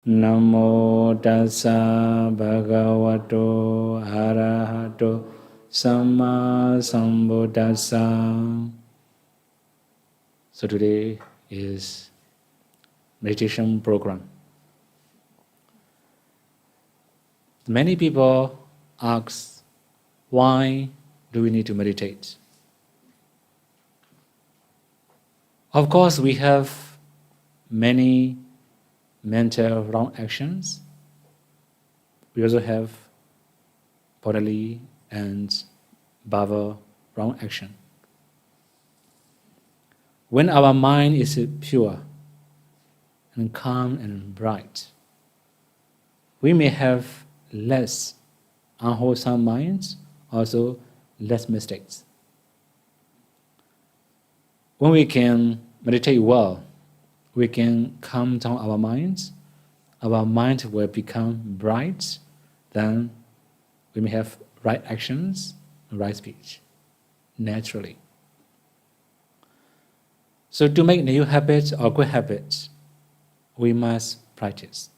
Namo tassa bhagavato arahato samma sambuddhassa. So today is meditation program. Many people ask, why do we need to meditate? Of course, we have many mental wrong actions. We also have bodily and bhava wrong action. When our mind is pure and calm and bright, we may have less unwholesome minds, also less mistakes. When we can meditate well, we can calm down our minds will become bright, then we may have right actions and right speech, naturally. So to make new habits or good habits, we must practice.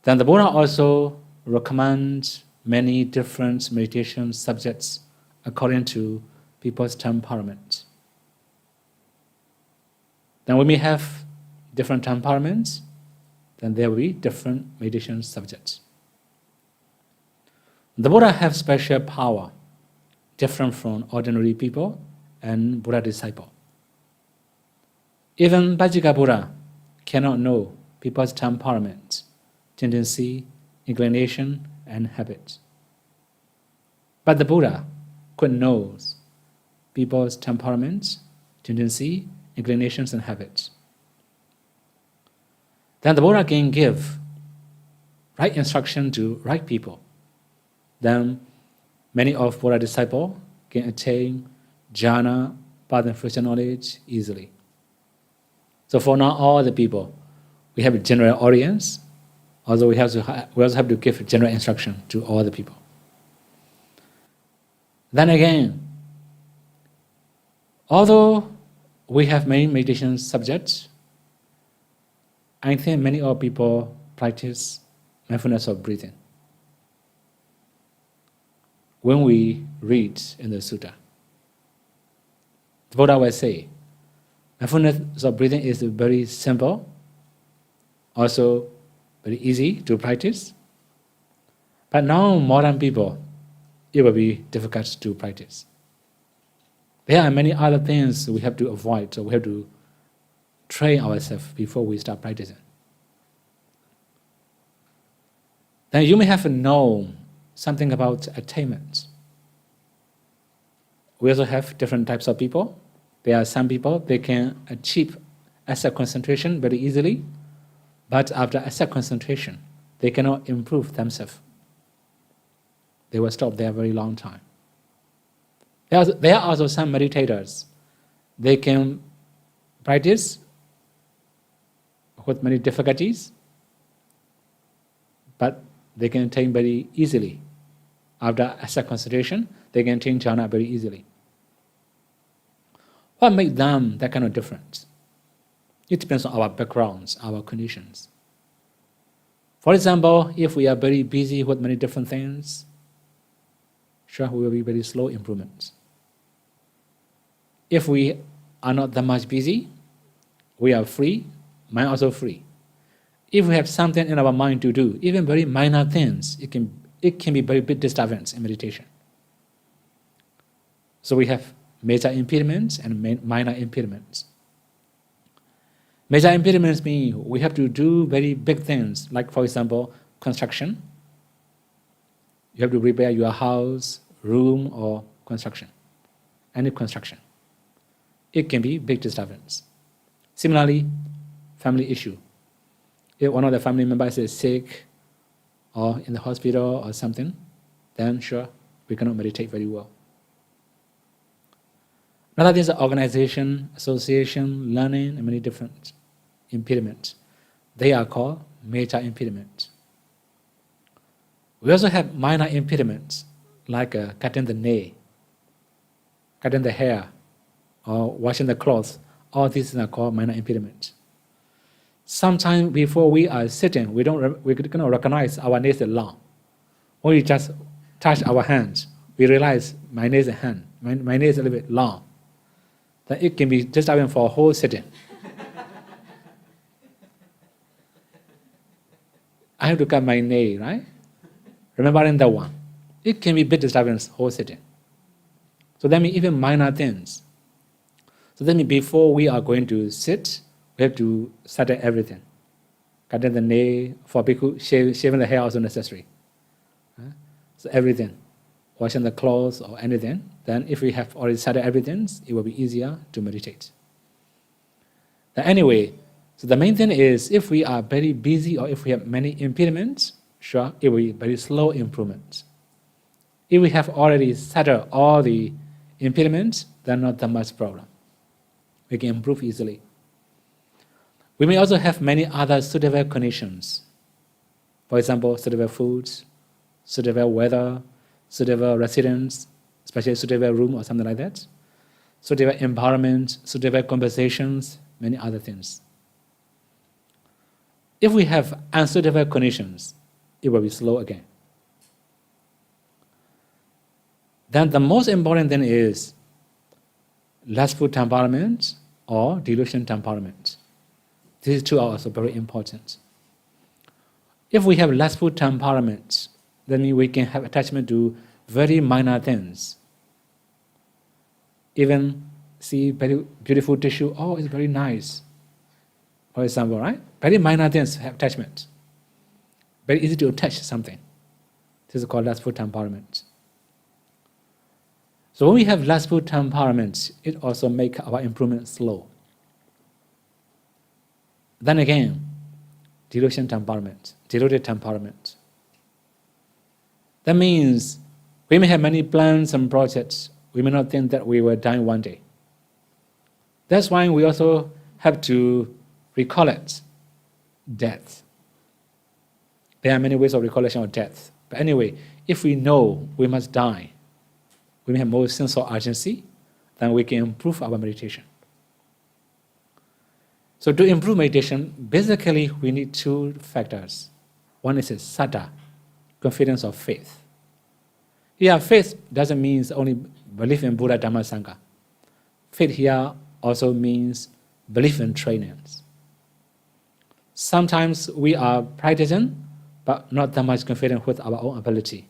Then the Buddha also recommends many different meditation subjects according to people's temperament. Then we may have different temperaments, then there will be different meditation subjects. The Buddha has special power, different from ordinary people and Buddha disciple. Even Vajjika Buddha cannot know people's temperament, tendency, inclination, and habits. But the Buddha could know people's temperaments, tendency, inclinations, and habits. Then the Buddha can give right instruction to right people. Then many of Buddha disciples can attain jhana, path and fruition knowledge easily. So for not all the people, we have a general audience, although we also have to give general instruction to all the people. Then again, although we have many meditation subjects, I think many of people practice mindfulness of breathing. When we read in the sutta, the Buddha will say, mindfulness of breathing is very simple, also very easy to practice. But now modern people, it will be difficult to practice. There are many other things we have to avoid, so we have to train ourselves before we start practicing. Then you may have known something about attainment. We also have different types of people. There are some people, they can achieve asset concentration very easily, but after asset concentration, they cannot improve themselves. They will stop there a very long time. There are also some meditators. They can practice with many difficulties, but they can attain very easily. After asset concentration, they can attain jhana very easily. What makes them that kind of difference? It depends on our backgrounds, our conditions. For example, if we are very busy with many different things, sure, we will be very slow improvements. If we are not that much busy, we are free, mind also free. If we have something in our mind to do, even very minor things, it can be very big disturbance in meditation. So we have major impediments and minor impediments. Major impediments mean we have to do very big things, like for example, construction. You have to repair your house, room, or construction. Any construction. It can be big disturbance. Similarly, family issue. If one of the family members is sick or in the hospital or something, then sure, we cannot meditate very well. Another thing is organization, association, learning, and many different impediments. They are called major impediments. We also have minor impediments, like cutting the nail, cutting the hair, or washing the clothes. All these are called minor impediments. Sometimes before we are sitting, we cannot recognize our nails is long. When we just touch our hands, we realize my nails is hand. My nails is a little bit long. Then it can be disturbing for a whole sitting. I have to cut my nail, right? Remembering that one. It can be a bit disturbing the whole sitting. So that means even minor things. So that means before we are going to sit, we have to settle everything. Cutting the nail, for bhikkhu, shaving the hair also necessary. So everything. Washing the clothes or anything. Then if we have already settled everything, it will be easier to meditate. Then anyway, so the main thing is if we are very busy or if we have many impediments, sure, it will be very slow improvement. If we have already settled all the impediments, then not that much problem. We can improve easily. We may also have many other suitable conditions. For example, suitable foods, suitable weather, suitable residence, especially suitable room or something like that, suitable environment, suitable conversations, many other things. If we have unsuitable conditions, it will be slow again. Then the most important thing is lustful temperament or delusion temperament. These two are also very important. If we have lustful temperament, then we can have attachment to very minor things. Even see very beautiful tissue, oh, it's very nice. For example, right? Very minor things have attachment. Very easy to attach something. This is called lustful temperament. So when we have lustful temperament, it also makes our improvement slow. Then again, delusion temperament, deluded temperament. That means we may have many plans and projects. We may not think that we will die one day. That's why we also have to recollect death. There are many ways of recollection of death. But anyway, if we know we must die, we may have more sense of urgency, then we can improve our meditation. So to improve meditation, basically we need two factors. One is a saddha, confidence of faith. Here, faith doesn't mean only belief in Buddha, Dhamma, Sangha. Faith here also means belief in trainings. Sometimes we are practicing, but not that much confident with our own ability.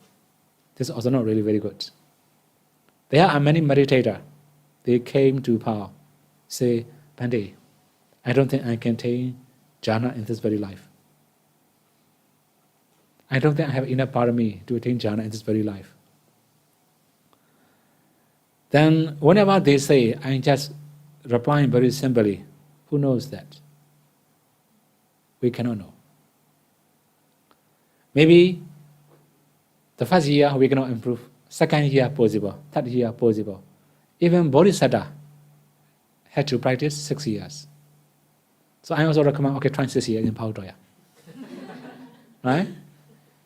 This is also not really very good. There are many meditators. They came to Pa-Auk, say, Bhante, I don't think I can attain jhana in this very life. I don't think I have enough parami to attain jhana in this very life. Then whenever they say, I'm just replying very simply, who knows that? We cannot know. Maybe the first year we cannot improve, second year possible, third year possible. Even Bodhisattva had to practice 6 years. So I also recommend, okay, try 6 years in Pa-Auk. Right?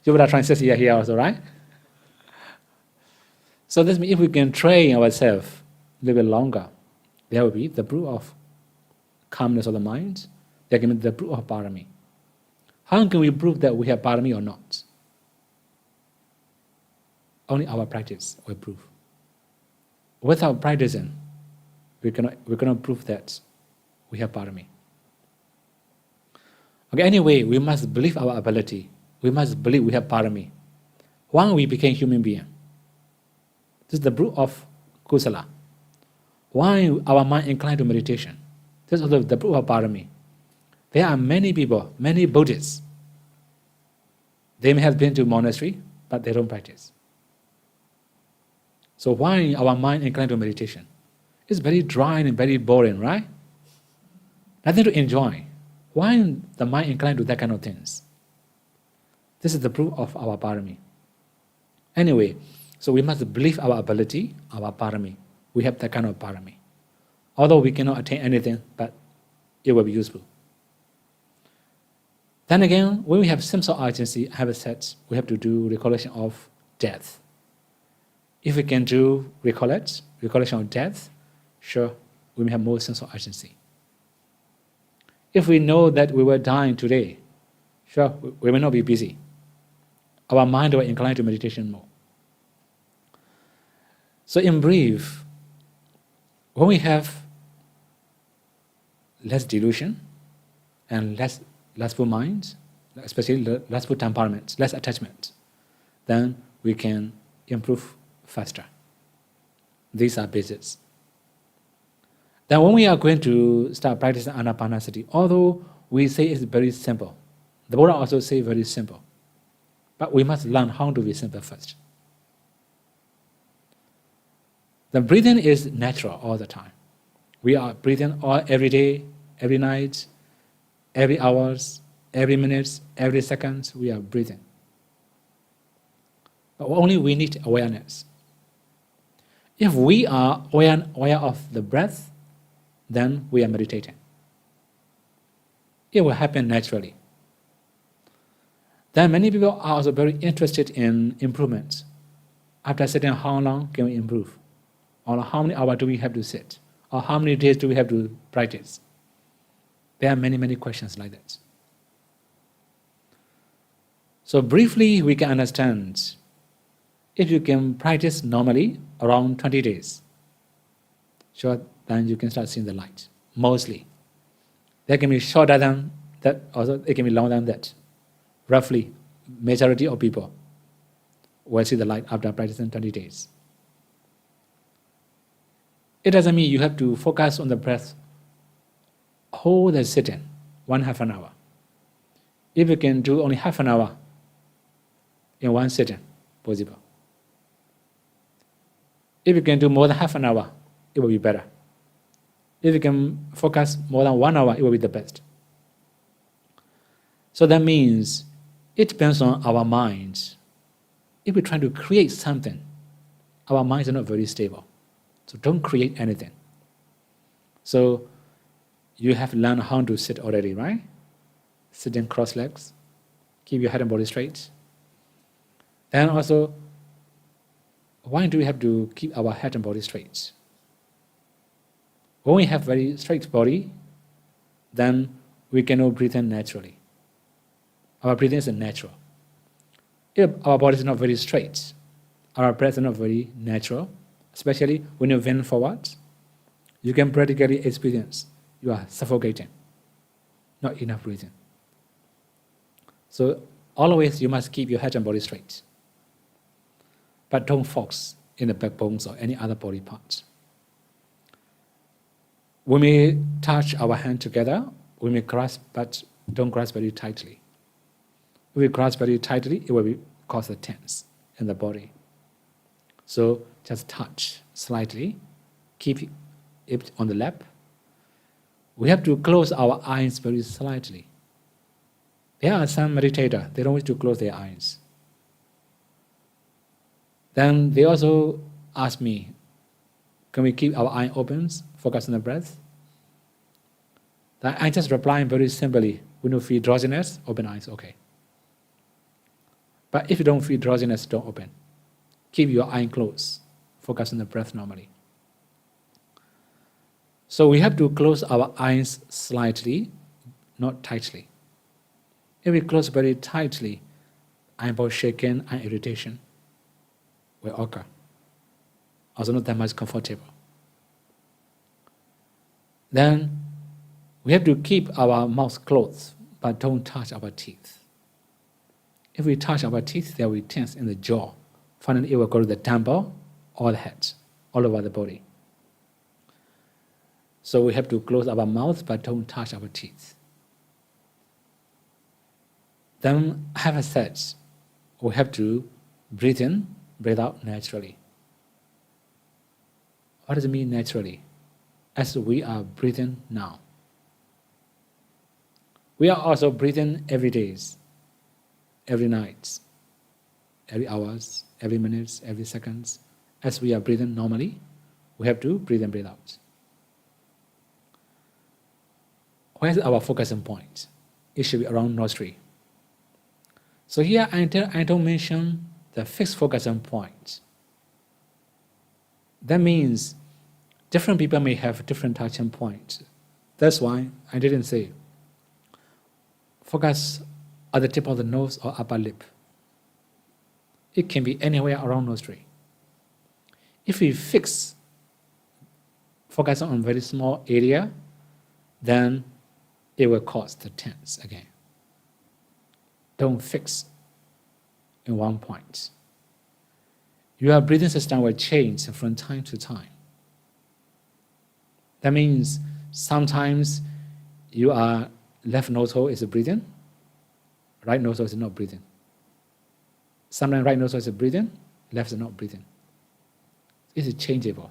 You would try 6 years here also, right? So this means if we can train ourselves a little bit longer, there will be the proof of calmness of the mind, there can be the proof of parami. How can we prove that we have parami or not? Only our practice will prove. Without practicing, we cannot prove that we have parami. Okay, anyway, we must believe our ability. We must believe we have parami. When we became human being, this is the proof of kusala. Why our mind inclined to meditation? This is also the proof of parami. There are many people, many Buddhists. They may have been to monastery, but they don't practice. So why our mind inclined to meditation? It's very dry and very boring, right? Nothing to enjoy. Why the mind inclined to that kind of things? This is the proof of our parami. Anyway, so we must believe our ability, our parami. We have that kind of parami. Although we cannot attain anything, but it will be useful. Then again, when we have sense of urgency, I have said, we have to do recollection of death. If we can do recollection of death, sure, we may have more sense of urgency. If we know that we were dying today, sure, we may not be busy. Our mind will incline to meditation more. So in brief, when we have less delusion and less lustful minds, especially lustful temperaments, less attachments, then we can improve faster. These are basics. Then when we are going to start practicing Anapanasati, although we say it's very simple, the Buddha also say very simple, but we must learn how to be simple first. The breathing is natural all the time. We are breathing every day, every night, every hours, every minute, every second, we are breathing. But only we need awareness. If we are aware of the breath, then we are meditating. It will happen naturally. Then many people are also very interested in improvements. After sitting, how long can we improve? Or how many hours do we have to sit? Or how many days do we have to practice? There are many, many questions like that. So briefly, we can understand, if you can practice normally around 20 days, sure, then you can start seeing the light, mostly. There can be shorter than that, also it can be longer than that. Roughly, majority of people will see the light after practicing 20 days. It doesn't mean you have to focus on the breath whole the sitting, 1/2 an hour. If you can do only half an hour in one sitting, possible. If you can do more than half an hour, it will be better. If you can focus more than 1 hour, it will be the best. So that means it depends on our minds. If we try to create something, our minds are not very stable. So don't create anything. So you have learned how to sit already, right? Sitting cross legs, keep your head and body straight. Then also, why do we have to keep our head and body straight? When we have very straight body, then we cannot breathe in naturally. Our breathing is natural. If our body is not very straight, our breath is not very natural, especially when you bend forward, you can practically experience you are suffocating, not enough breathing. So always you must keep your head and body straight. But don't focus in the backbones or any other body parts. We may touch our hand together, we may grasp, but don't grasp very tightly. If we grasp very tightly, it will cause a tense in the body. So just touch slightly, keep it on the lap. We have to close our eyes very slightly. There are some meditators, they don't wish to close their eyes. Then they also ask me, can we keep our eye open, focus on the breath? Then I just reply very simply, when you feel drowsiness, open eyes, okay. But if you don't feel drowsiness, don't open. Keep your eye closed, focus on the breath normally. So we have to close our eyes slightly, not tightly. If we close very tightly, eyeball shaking and irritation will occur. Also not that much comfortable. Then we have to keep our mouth closed, but don't touch our teeth. If we touch our teeth, there will be tense in the jaw. Finally, it will go to the temple or the head, all over the body. So we have to close our mouth, but don't touch our teeth. Then, having said, we have to breathe in, breathe out naturally. What does it mean naturally? As we are breathing now. We are also breathing every day, every night, every hours, every minute, every seconds. As we are breathing normally, we have to breathe in, breathe out. Where's our focusing point? It should be around nostril. So here I don't mention the fixed focusing point. That means different people may have different touching points. That's why I didn't say focus at the tip of the nose or upper lip. It can be anywhere around nostril. If we focus on a very small area, then it will cause the tense again. Don't fix in one point. Your breathing system will change from time to time. That means sometimes your left nostril is breathing, right nostril is not breathing. Sometimes right nostril is breathing, left is not breathing. It is changeable.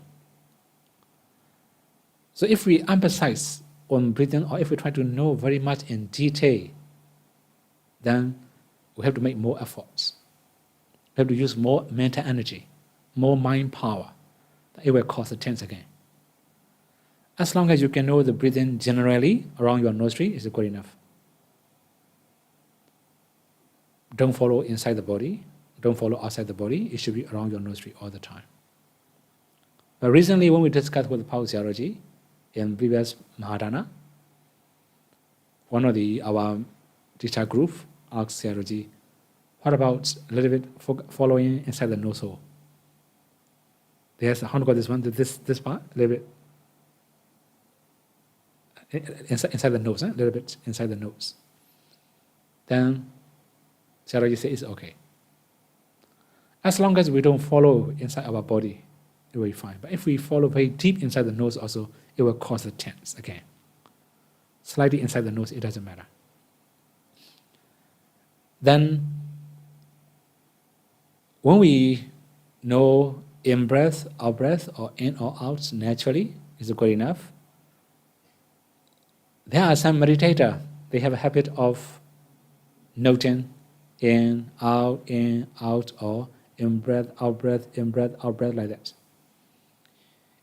So if we emphasize on breathing, or if we try to know very much in detail, then we have to make more efforts. We have to use more mental energy, more mind power. It will cause the tense again. As long as you can know the breathing generally around your nostril is good enough. Don't follow inside the body. Don't follow outside the body. It should be around your nostril all the time. But recently, when we discussed with Pa-Auk theology in previous Mahadana, one of our teacher group asked theology, what about a little bit following inside the nostril? They asked, how to go this one, this part, a little bit inside the nose, a little bit inside the nose. Then theology says it's okay. As long as we don't follow inside our body, it will be fine. But if we follow very deep inside the nose also, it will cause the tense again. Slightly inside the nose, it doesn't matter. Then, when we know in-breath, out-breath, or in or out naturally is good enough, there are some meditators, they have a habit of noting in, out, or in-breath, out-breath, in-breath, out-breath, like that.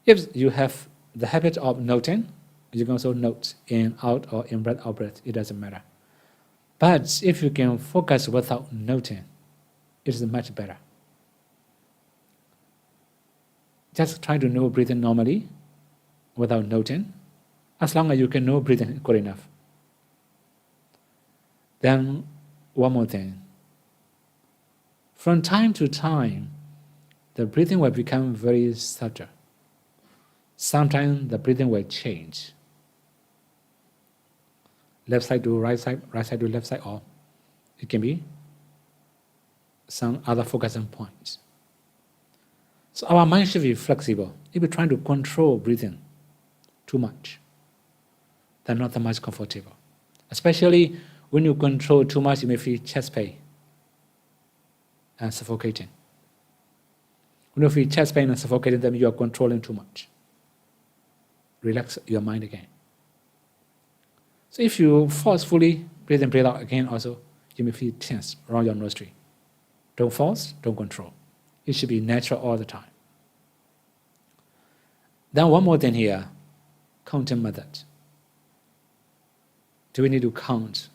If you have the habit of noting, you can also note in, out, or in-breath, out-breath, it doesn't matter. But if you can focus without noting, it is much better. Just try to know breathing normally, without noting. As long as you can know breathing good enough. Then, one more thing. From time to time, the breathing will become very subtle. Sometimes the breathing will change. Left side to right side to left side, or it can be some other focusing points. So our mind should be flexible. If we're trying to control breathing too much, then not that much comfortable. Especially when you control too much, you may feel chest pain and suffocating. When you feel chest pain and suffocating, then you are controlling too much. Relax your mind again. So if you forcefully breathe in, breathe out again also, you may feel tense around your nostril. Don't force, don't control. It should be natural all the time. Then one more thing here, counting method. Do we need to count,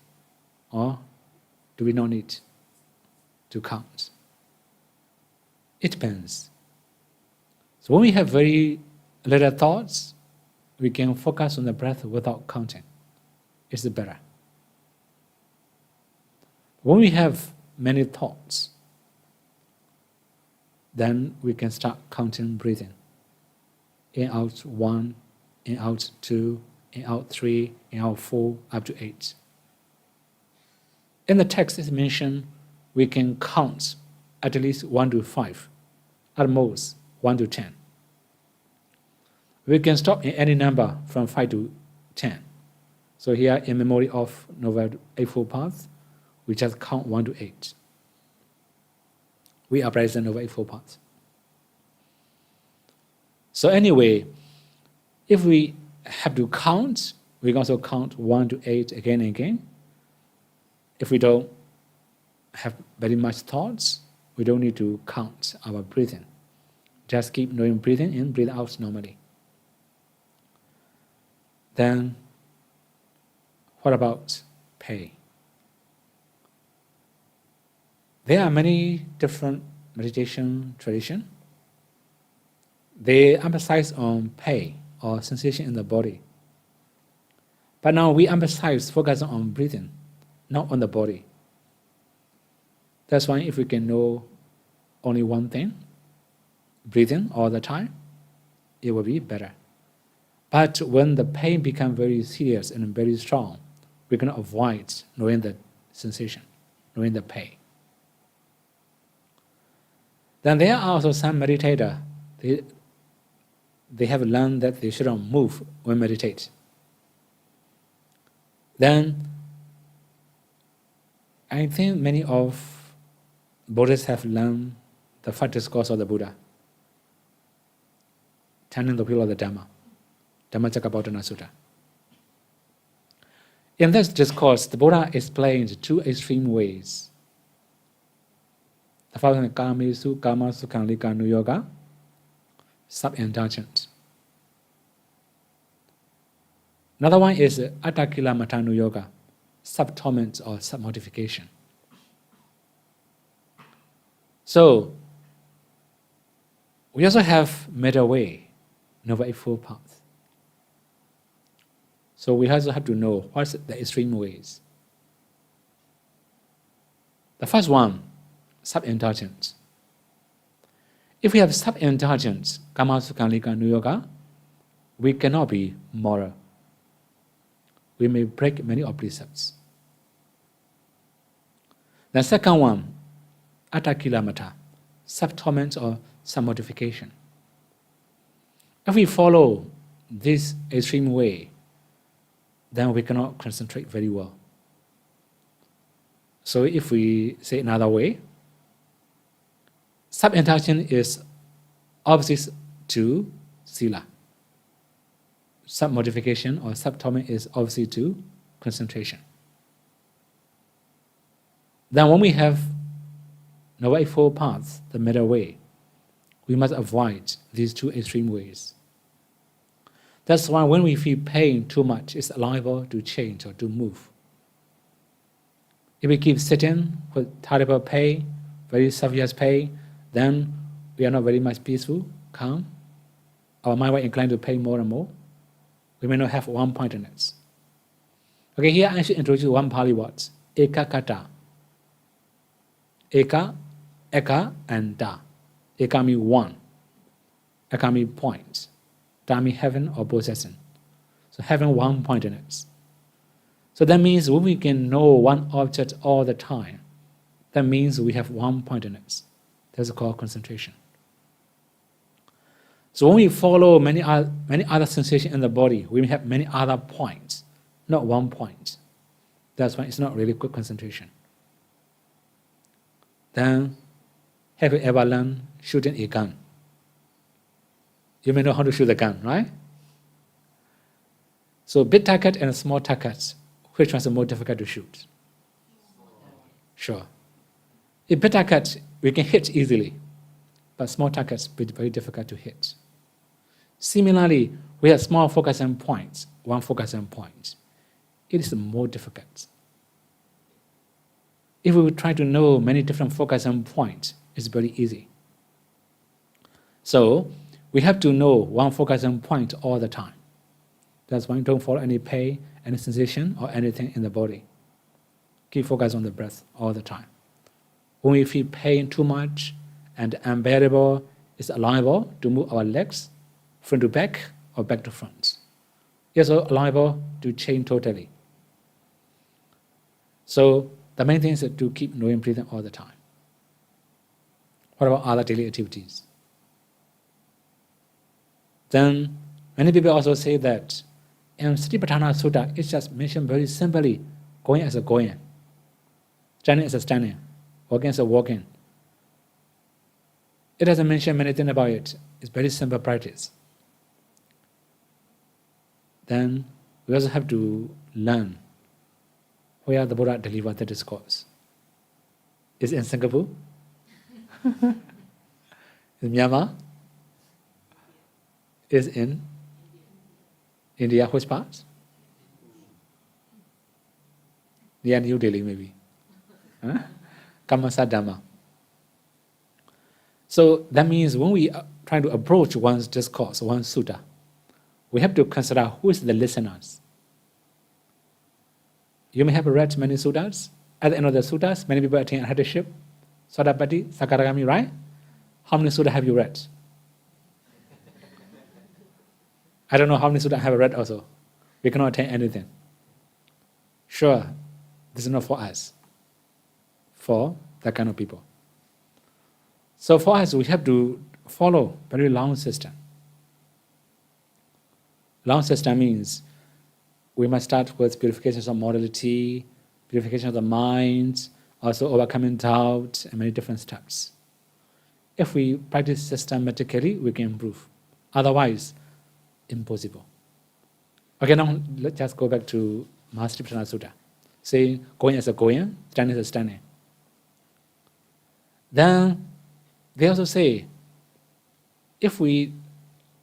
or do we not need to count? It depends. So when we have very little thoughts, we can focus on the breath without counting. It's better. When we have many thoughts, then we can start counting breathing. In, out 1, in, out 2, in, out 3, in, out 4, up to 8. In the text it's mentioned we can count at least 1 to 5, at most 1 to 10. We can stop in any number from 5 to 10. So here, in memory of Noble Eightfold Path, we just count 1 to 8. We are present Noble Eightfold Path. So anyway, if we have to count, we can also count 1 to 8 again and again. If we don't have very much thoughts, we don't need to count our breathing. Just keep knowing breathing in, breathe out normally. Then, what about pay? There are many different meditation traditions. They emphasize on pay or sensation in the body. But now we emphasize focusing on breathing, not on the body. That's why if we can know only one thing, breathing all the time, it will be better. But when the pain becomes very serious and very strong, we can avoid knowing the sensation, knowing the pain. Then there are also some meditators, they have learned that they shouldn't move when meditate. Then I think many of Buddhists have learned the first discourse of the Buddha, turning the wheel of the Dhamma, Dhammacakkappavattana Sutta. In this discourse, the Buddha explains two extreme ways. The first one is Kamesu Kama Sukhanlika Nuyoga, self-indulgence. Another one is Attakila Matanu Yoga, self-torment or self-mortification. So, we also have middle way, Noble Eightfold Path. So we also have to know what's the extreme ways. The first one, self-indulgence. If we have self-indulgence, Kama Sukhanlika Nuyoga, we cannot be moral. We may break many of precepts. The second one, Attakilamata, self-torment or self-mortification. If we follow this extreme way, then we cannot concentrate very well. So if we say another way, self-indulgence is opposite to sila. Self-mortification or self-torment is opposite to concentration. Then when we have Noble Eightfold Paths, the middle way, we must avoid these two extreme ways. That's why when we feel pain too much, it's liable to change or to move. If we keep sitting with terrible pain, very severe pain, then we are not very much peaceful, calm. Our mind will incline to pain more and more. We may not have one pointedness. Okay, here I should introduce one Pali word, ekakata. Eka, eka, and da. Eka means one. Eka means point. Da means having or possessing. So having one pointedness. So that means when we can know one object all the time, that means we have one pointedness. That's called concentration. So when we follow many other sensations in the body, we may have many other points, not one point. That's why it's not really good concentration. Then, have you ever learned shooting a gun? You may know how to shoot a gun, right? So big target and small targets, which one is more difficult to shoot? Sure. A big target, we can hit easily, but small targets will be very difficult to hit. Similarly, we have small focusing points, one focusing point. It is more difficult. If we try to know many different focusing points, it's very easy. So, we have to know one focusing point all the time. That's why don't follow any pain, any sensation, or anything in the body. Keep focus on the breath all the time. When we feel pain too much and unbearable, it's allowable to move our legs front to back or back to front. It's also allowable to change totally. So the main thing is to keep knowing breathing all the time. What about other daily activities? Then many people also say that in Satipatthana Sutta, it's just mentioned very simply, going as a going, standing as a standing, walking as a walking. It doesn't mention many things about it. It's very simple practice. Then we also have to learn where the Buddha delivered the discourse. Is it in Singapore? In Myanmar? Is in India, which part? Near New Delhi, maybe. Huh? Kamasa Dhamma. So that means when we are trying to approach one's discourse, one's sutta, we have to consider who is the listeners. You may have read many suttas. At the end of the suttas, many people attain arhatship, Sodapatti, Sakaragami, right? How many suttas have you read? I don't know how many suttas I have read also. We cannot attain anything. Sure, this is not for us. For that kind of people. So for us, we have to follow very long system. Long system means we must start with purification of morality, purification of the mind, also overcoming doubt, and many different steps. If we practice systematically, we can improve. Otherwise, impossible. Okay, now let's just go back to Mahasattipatthana Sutta. Say, going as a going, standing as a standing. Then they also say, if we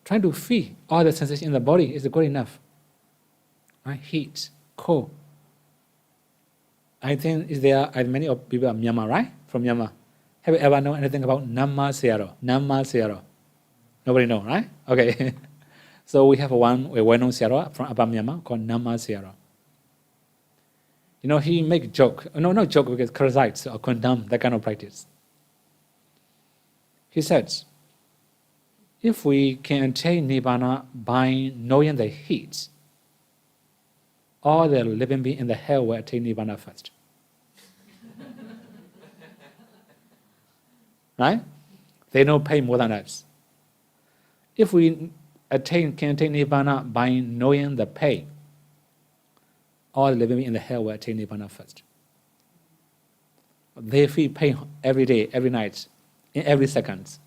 try to feel all the sensations in the body, is it good enough? Right? Heat, cold. I think there are many of people from Myanmar, right? From Myanmar. Have you ever known anything about Namma Sayadaw? Namma Sayadaw. Nobody know, right? Okay. So we have a well-known Sayadaw from Upper Myanmar called Namma Sayadaw. You know, he make joke. No, not joke, because criticize or condemn that kind of practice. He says, if we can attain Nibbana by knowing the heat, all the living beings in the hell will attain Nibbana first. Right? They know pain more than us. If we can attain Nibbana by knowing the pain, all the living beings in the hell will attain Nibbana first. They feel pain every day, every night, in every second.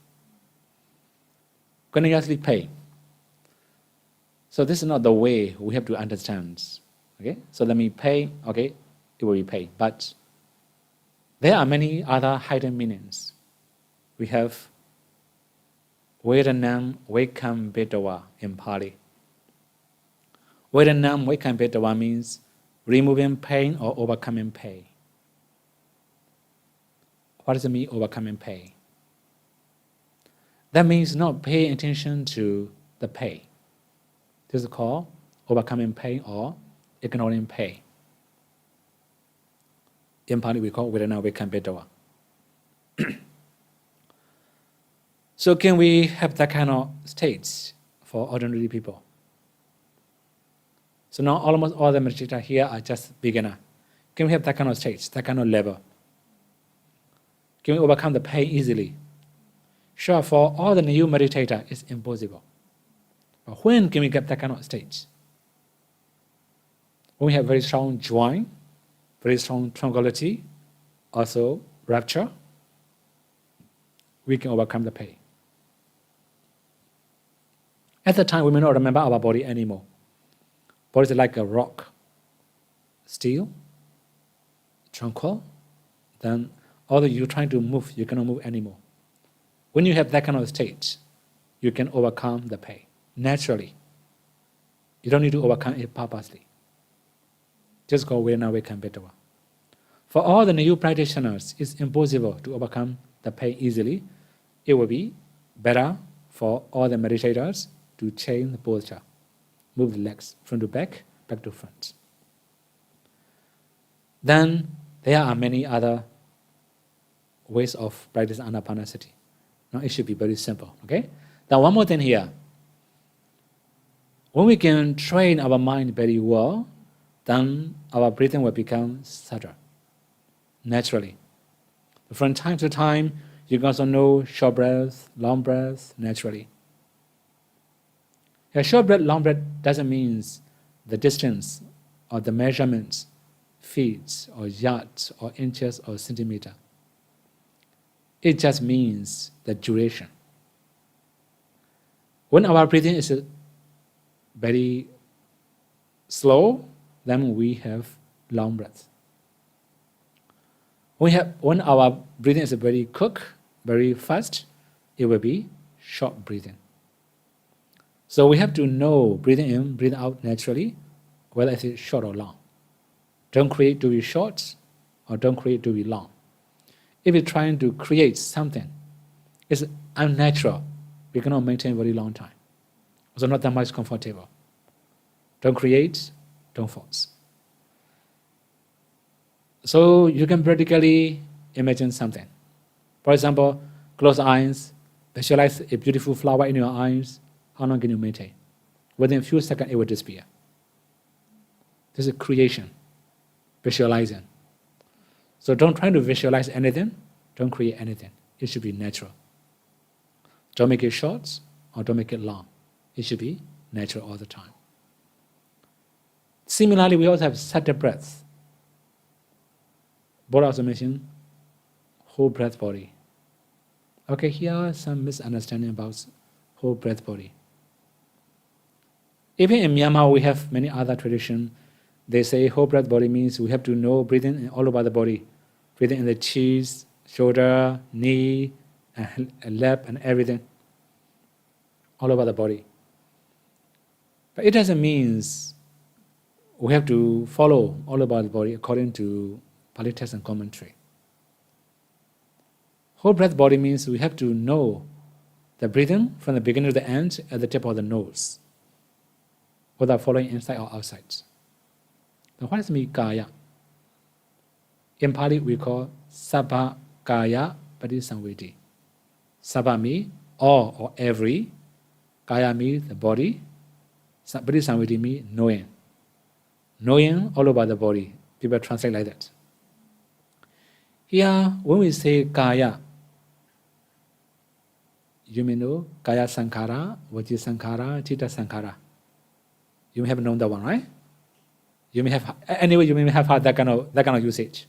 Continuously pain. So this is not the way we have to understand. Okay? So let me pay, okay, it will be pain. But there are many other hidden meanings. We have Vedanam Vaikam Betawa in Pali. Vedanam Vaikam Betawa means removing pain or overcoming pain. What does it mean, overcoming pain? That means not paying attention to the pain. This is called overcoming pain or ignoring pain. In Pali we call Vedana Vaikam Betawa. So can we have that kind of states for ordinary people? So now almost all the meditators here are just beginner. Can we have that kind of stage, that kind of level? Can we overcome the pain easily? Sure, for all the new meditators, it's impossible. But when can we get that kind of stage? When we have very strong joy, very strong tranquility, also rapture, we can overcome the pain. At the time, we may not remember our body anymore. Body is like a rock, still, tranquil. Then although you're trying to move, you cannot move anymore. When you have that kind of state, you can overcome the pain naturally. You don't need to overcome it purposely. Just go Vedana Vaikam Betawa. For all the new practitioners, it's impossible to overcome the pain easily. It will be better for all the meditators to change the posture. Move the legs front to back, back to front. Then there are many other ways of practicing Anapanasati. Now it should be very simple, okay? Now one more thing here. When we can train our mind very well, then our breathing will become subtle, naturally. From time to time, you can also know short breath, long breath, naturally. A short breath, long breath doesn't mean the distance or the measurements, feet or yards or inches or centimeter. It just means the duration. When our breathing is very slow, then we have long breath. When our breathing is very quick, very fast, it will be short breathing. So we have to know breathing in, breathing out naturally, whether it's short or long. Don't create to be short or don't create to be long. If you're trying to create something, it's unnatural. We cannot maintain a very long time. Also not that much comfortable. Don't create, don't force. So you can practically imagine something. For example, close eyes, visualize a beautiful flower in your eyes. How long can you maintain? Within a few seconds, it will disappear. This is creation, visualizing. So don't try to visualize anything, don't create anything. It should be natural. Don't make it short or don't make it long. It should be natural all the time. Similarly, we also have subtle breaths. Buddha also mentioned whole breath body. Okay, here are some misunderstanding about whole breath body. Even in Myanmar, we have many other traditions. They say whole breath body means we have to know breathing all over the body. Breathing in the chest, shoulder, knee, and lap, and everything. All over the body. But it doesn't mean we have to follow all over the body according to Pali text and commentary. Whole breath body means we have to know the breathing from the beginning to the end at the tip of the nose, without following inside or outside. Now, what does it mean, kaya? In Pali, we call sabha kaya parisamvedi. Sabha means all or every. Kaya means the body. Parisamvedi means knowing. Knowing all over the body. People translate like that. Here, when we say kaya, you may know kaya sankhara, vaci sankhara, citta sankhara. You may have known that one, right? You may have anyway. You may have had that kind of usage.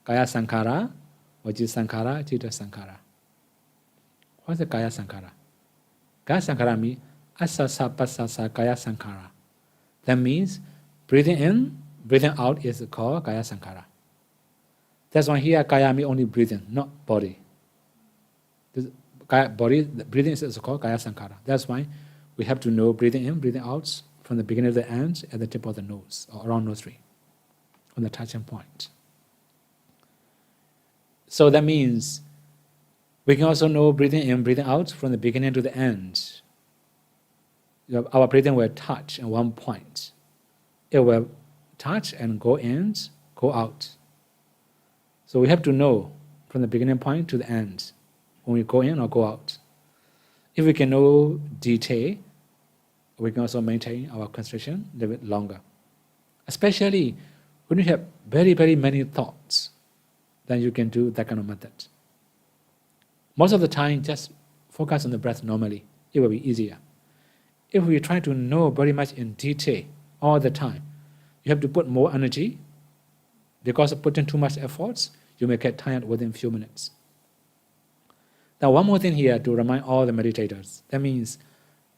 Kaya sankhara, vaci sankhara, citta sankhara. What's the kaya sankhara? Kaya sankhara means asasa pasasa kaya sankhara. That means breathing in, breathing out is called kaya sankhara. That's why here kaya means only breathing, not body. This body, breathing is called kaya sankhara. That's why we have to know breathing in, breathing out from the beginning to the end at the tip of the nose or around nostril, on the touching point. So that means we can also know breathing in, breathing out from the beginning to the end. Our breathing will touch at one point. It will touch and go in, go out. So we have to know from the beginning point to the end when we go in or go out. If we can know detail, we can also maintain our concentration a little bit longer. Especially when you have very, very many thoughts, then you can do that kind of method. Most of the time, just focus on the breath normally. It will be easier. If we try to know very much in detail all the time, you have to put more energy. Because of putting too much efforts, you may get tired within a few minutes. Now, one more thing here to remind all the meditators. That means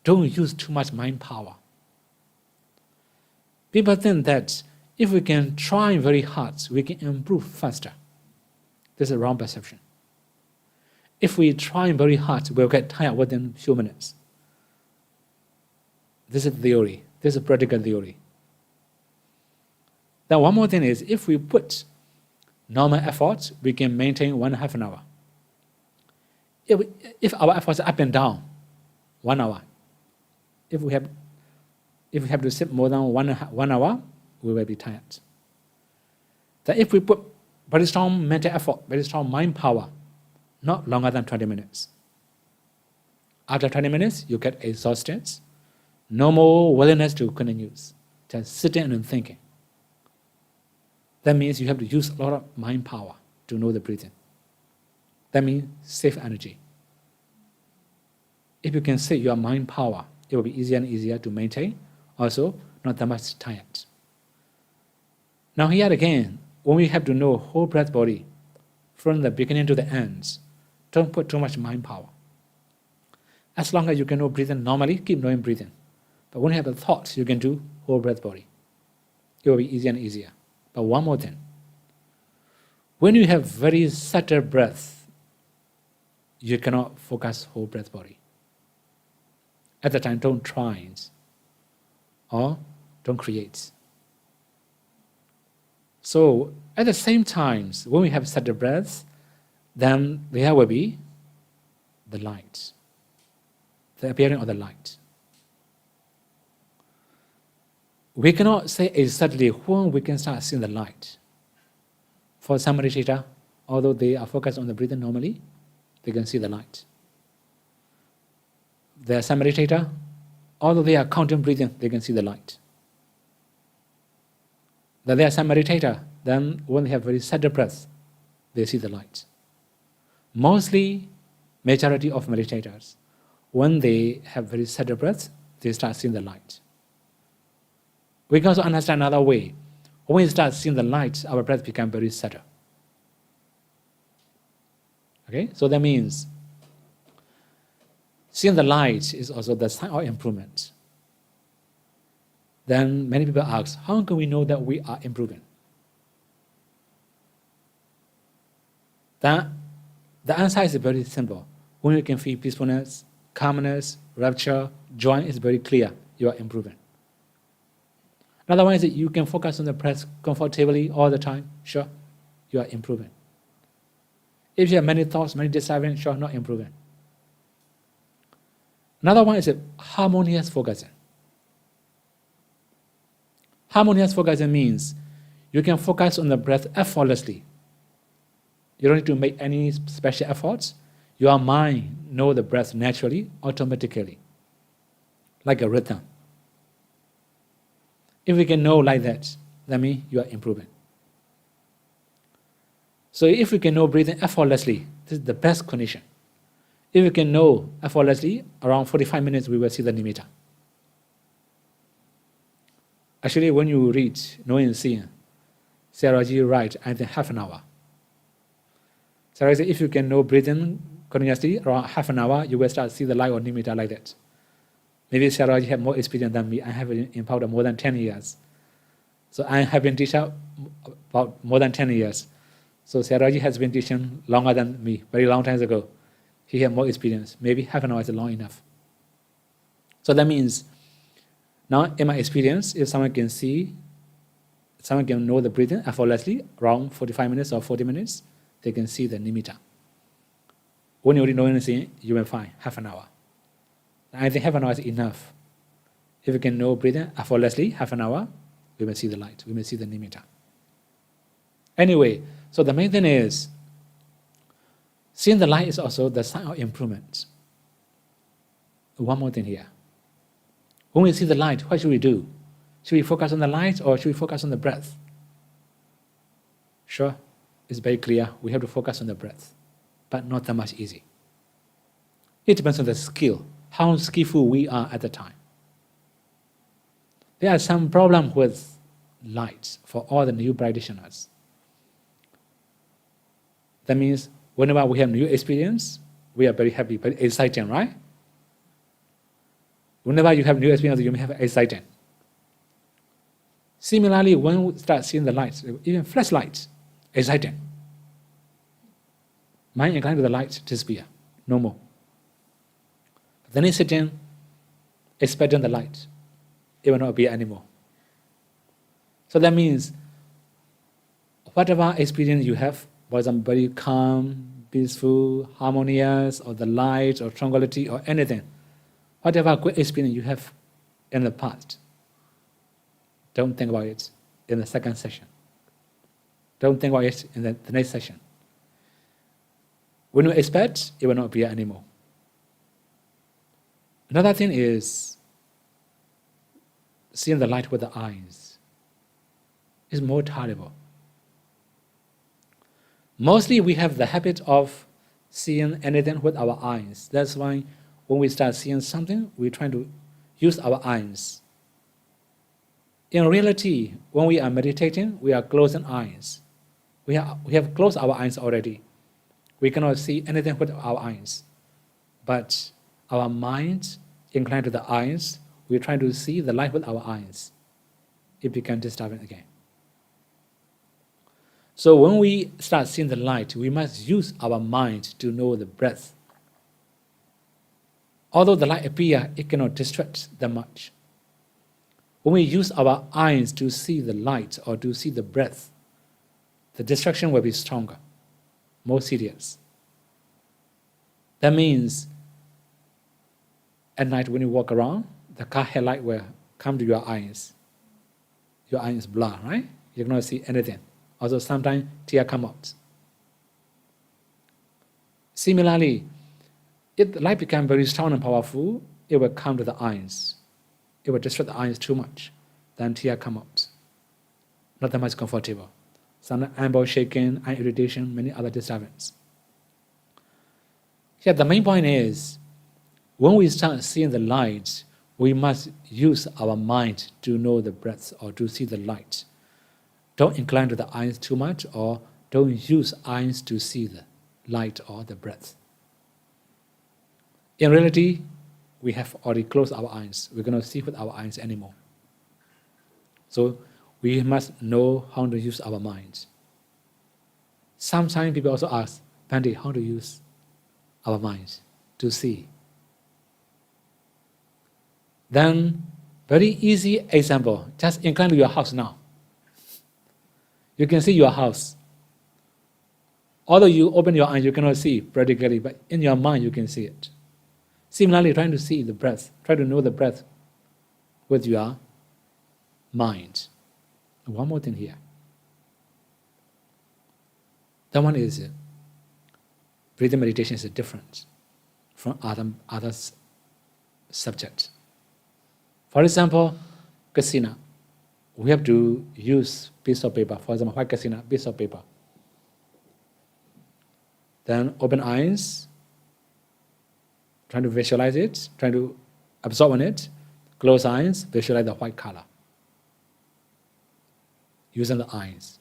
don't use too much mind power. People think that if we can try very hard, we can improve faster. This is a wrong perception. If we try very hard, we'll get tired within a few minutes. This is theory. This is practical theory. Now, one more thing is, if we put normal efforts, we can maintain 1.5 an hour. If our efforts are up and down, 1 hour. If we have to sit more than 1 hour, we will be tired. That if we put very strong mental effort, very strong mind power, not longer than 20 minutes. After 20 minutes, you get exhausted. No more willingness to continue. Just sitting and thinking. That means you have to use a lot of mind power to know the breathing. That means save energy. If you can save your mind power, it will be easier and easier to maintain. Also, not that much tired. Now here again, when we have to know whole breath body, from the beginning to the end, don't put too much mind power. As long as you can know breathing normally, keep knowing breathing. But when you have a thought, you can do whole breath body. It will be easier and easier. But one more thing. When you have very subtle breath, you cannot focus whole breath body. At the time, don't try it. Or don't create. So at the same time, when we have subtle breaths, then there will be the light, the appearing of the light. We cannot say exactly when we can start seeing the light. For some meditator, although they are focused on the breathing normally, they can see the light. There are some meditator, although they are counting breathing, they can see the light. Then there are some meditator, then when they have very subtle breath, they see the light. Mostly, majority of meditators, when they have very subtle breath, they start seeing the light. We can also understand another way. When we start seeing the light, our breath becomes very subtle. Okay, so that means seeing the light is also the sign of improvement. Then many people ask, how can we know that we are improving? The answer is very simple. When you can feel peacefulness, calmness, rapture, joy, is very clear, you are improving. Another one is that you can focus on the breath comfortably all the time, sure, you are improving. If you have many thoughts, many desires, sure, not improving. Another one is harmonious focusing. Harmonious focusing means you can focus on the breath effortlessly. You don't need to make any special efforts. Your mind knows the breath naturally, automatically, like a rhythm. If we can know like that means you are improving. So if we can know breathing effortlessly, this is the best condition. If we can know effortlessly, around 45 minutes we will see the nimitta. Actually, when you read knowing and seeing, Sayadaw writes, I think half an hour. Sayadaw says, if you can know breathing continuously, around half an hour, you will start to see the light of nimitta like that. Maybe Sayadaw have more experience than me. I have been in Powder more than 10 years. So I have been teaching about more than 10 years. So Sayadaw has been teaching longer than me, very long time ago. He has more experience. Maybe half an hour is long enough. So that means, now in my experience, if someone can see, someone can know the breathing effortlessly, around 45 minutes or 40 minutes, they can see the nimitta. When you already know anything, you will find half an hour. I think half an hour is enough. If you can know breathing effortlessly, half an hour, we will see the light, we will see the nimitta. Anyway, so the main thing is, seeing the light is also the sign of improvement. One more thing here. When we see the light, what should we do? Should we focus on the light or should we focus on the breath? Sure, it's very clear, we have to focus on the breath, but not that much easy. It depends on the skill, how skillful we are at the time. There are some problems with light for all the new practitioners. That means whenever we have new experience, we are very happy, very exciting, right? Whenever you have new experience, you may have exciting. Similarly, when we start seeing the lights, even flashlights, exciting. Mind inclined to the light, disappear, no more. Then it's sitting, expecting the light, it will not appear anymore. So that means, whatever experience you have, for example, very calm, peaceful, harmonious, or the light, or tranquility, or anything, whatever good experience you have in the past, don't think about it in the second session. Don't think about it in the next session. When you expect, it will not appear anymore. Another thing is seeing the light with the eyes. It's more tolerable. Mostly we have the habit of seeing anything with our eyes. That's why when we start seeing something, we try to use our eyes. In reality, when we are meditating, we are closing eyes. We have closed our eyes already. We cannot see anything with our eyes. But our minds inclined to the eyes, we try to see the light with our eyes. It becomes disturbing again. So when we start seeing the light, we must use our mind to know the breath. Although the light appears, it cannot distract that much. When we use our eyes to see the light or to see the breath, the distraction will be stronger, more serious. That means at night when you walk around, the car headlight will come to your eyes. Your eyes blur, right? You cannot see anything. Also sometimes tear come out. Similarly, if the light becomes very strong and powerful, it will come to the eyes. It will distract the eyes too much. Then tear come out. Not that much comfortable. Some eyeball shaking, eye irritation, many other disturbances. Here the main point is, when we start seeing the light, we must use our mind to know the breath or to see the light. Don't incline to the eyes too much, or don't use eyes to see the light or the breath. In reality, we have already closed our eyes. We're going to see with our eyes anymore. So we must know how to use our minds. Sometimes people also ask, Bhante, how to use our minds to see? Then, very easy example, just incline to your house now. You can see your house. Although you open your eyes, you cannot see practically, but in your mind you can see it. Similarly, trying to see the breath, try to know the breath with your mind. One more thing here. That one is breathing meditation is different from other subjects. For example, kasina. We have to use piece of paper. For example, white kasina, piece of paper. Then open eyes, trying to visualize it, trying to absorb on it. Close eyes, visualize the white color. Using the eyes.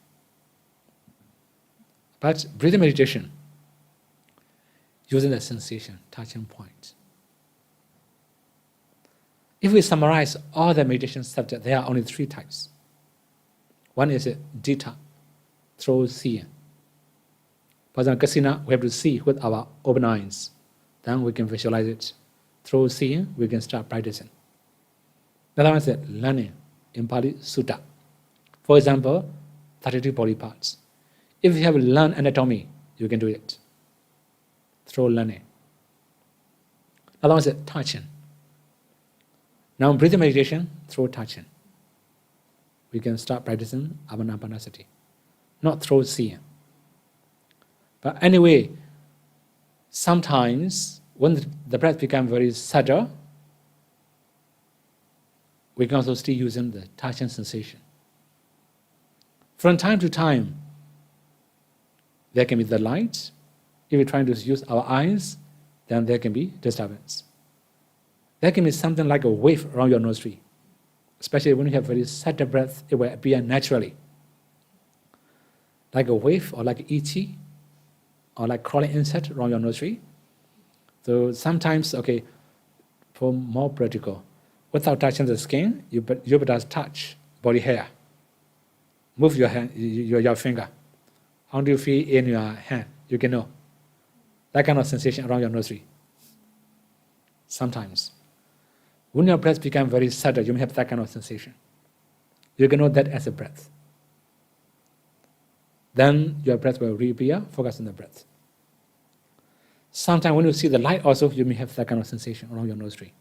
But breathing meditation, using the sensation, touching point. If we summarize all the meditation subjects, there are only 3 types. One is dita, through seeing. For example, kasina, we have to see with our open eyes. Then we can visualize it. Through seeing, we can start practicing. Another one is learning, in Pali, sutta. For example, 32 body parts. If you have learned anatomy, you can do it through learning. Another one is touching. Now, breathing meditation through touching. We can start practicing Anapanasati, not through seeing. But anyway, sometimes when the breath becomes very subtle, we can also still using the touching sensation. From time to time, there can be the light. If we're trying to use our eyes, then there can be disturbance. There can be something like a wave around your nostril. Especially when you have very subtle breath, it will appear naturally. Like a wave or like itchy or like crawling insect around your nostril. So sometimes, for more practical, without touching the skin, you better touch body hair. Move your hand, your finger. How do you feel in your hand? You can know. That kind of sensation around your nostril. Sometimes. When your breath becomes very subtle, you may have that kind of sensation. You can know that as a breath. Then your breath will reappear, focus on the breath. Sometimes when you see the light also, you may have that kind of sensation around your nostril.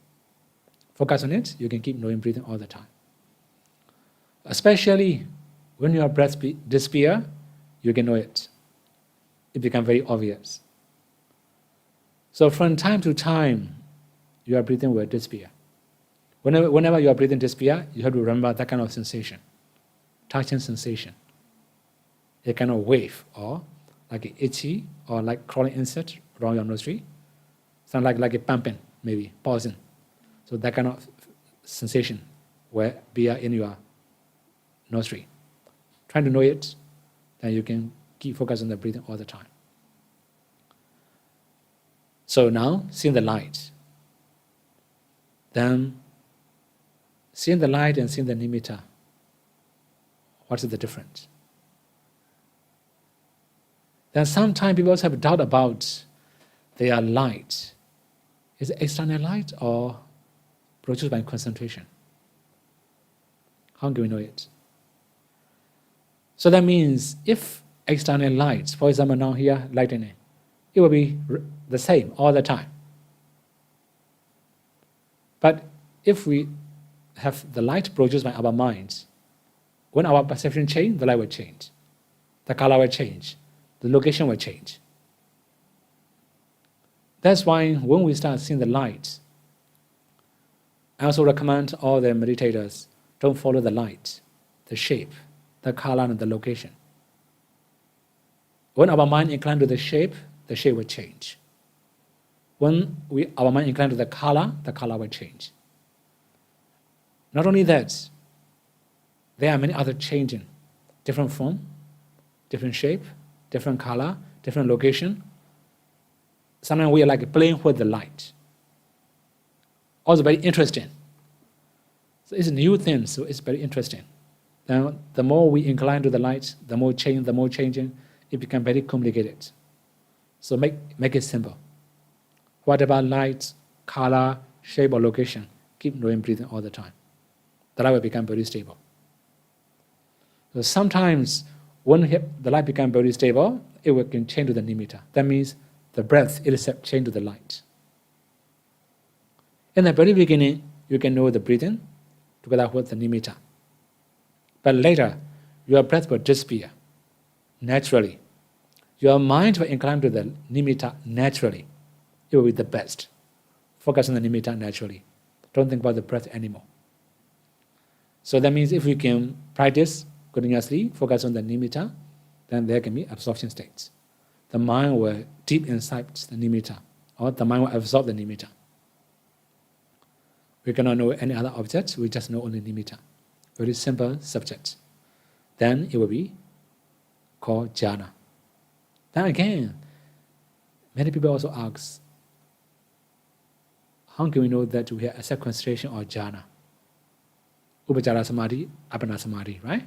Focus on it, you can keep knowing breathing all the time. Especially when your breath disappears, you can know it. It becomes very obvious. So from time to time, your breathing will disappear. Whenever your breathing disappears, you have to remember that kind of sensation, touching sensation. A kind of wave, or like an itchy, or like crawling insect around your nostril. Sound like a pumping, maybe, pausing. So that kind of sensation will be in your nostril. Trying to know it, then you can keep focused on the breathing all the time. So now, seeing the light. Then, seeing the light and seeing the nimitta, what is the difference? Then sometimes people also have doubt about their light. Is it external light or produced by concentration? How can we know it? So that means if external light, for example now here, lightning, it will be the same all the time. But if we have the light produced by our minds, when our perception changes, the light will change. the color will change, the location will change. That's why when we start seeing the light, I also recommend all the meditators don't follow the light, the shape, the color, and the location. When our mind inclined to the shape will change. When our mind inclined to the color will change. Not only that, there are many other changing, different form, different shape, different color, different location. Sometimes we are like playing with the light. Also very interesting. So it's a new thing, so it's very interesting. Now, the more we incline to the light, the more changing, it becomes very complicated. So make it simple. Whatever light, color, shape, or location, keep knowing breathing all the time. The light will become very stable. So sometimes when the light becomes very stable, it will change to the nimitta. That means the breath itself change to the light. In the very beginning, you can know the breathing together with the nimitta. But later, your breath will disappear naturally. Your mind will incline to the nimitta naturally. It will be the best. Focus on the nimitta naturally. Don't think about the breath anymore. So that means if we can practice continuously, focus on the nimitta, then there can be absorption states. The mind will deep inside the nimitta, or the mind will absorb the nimitta. We cannot know any other objects, we just know only nimitta. Very simple subject. Then it will be called jhana. Then again, many people also ask, how can we know that we have accept concentration or jhana? Upachara samadhi, apana samadhi, right?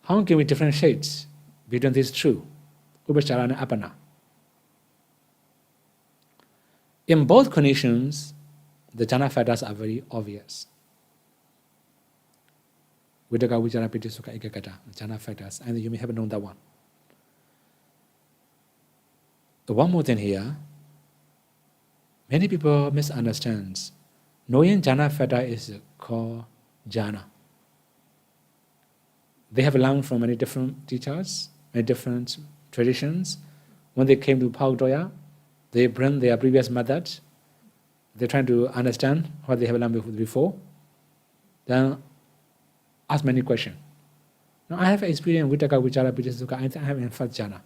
How can we differentiate between these two, upachara and apana? In both conditions, the jhana factors are very obvious. Vidaka, vichara, piti, sukha, ekagata, jhana factors, and you may have known that one. One more thing here, many people misunderstand. Knowing jhana factor is called jhana. They have learned from many different teachers, many different traditions. When they came to Pa-Auk, they bring their previous methods. They're trying to understand what they have learned before. Then ask many questions. Now I have experience with Vitaka, Vichara, Piti, Sukha. I have in fact jhana.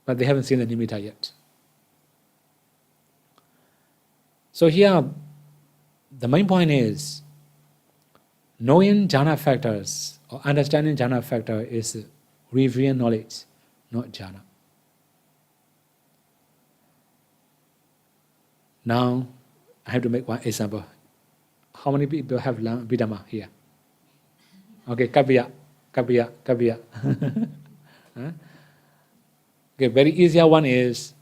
But they haven't seen the nimitta yet. So here, the main point is, knowing jhana factors or understanding jhana factor is revealed knowledge, not jhana. Now, I have to make one example. How many people have learned Dhamma here? Okay, Kapiya. Huh? Okay, very easier one is,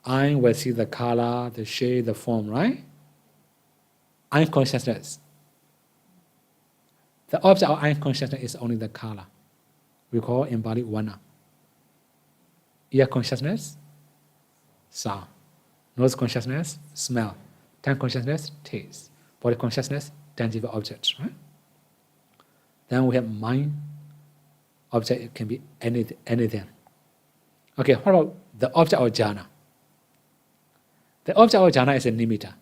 I will see the color, the shape, the form, right? I consciousness. The object of I consciousness is only the color. We call embodied vana. Ear consciousness, sound. Nose consciousness, smell. Tongue consciousness, taste. Body consciousness, tangible objects, right? Then we have mind. Object, it can be anything. Okay, what about the object of jhana? The object of jhana is a nimitta.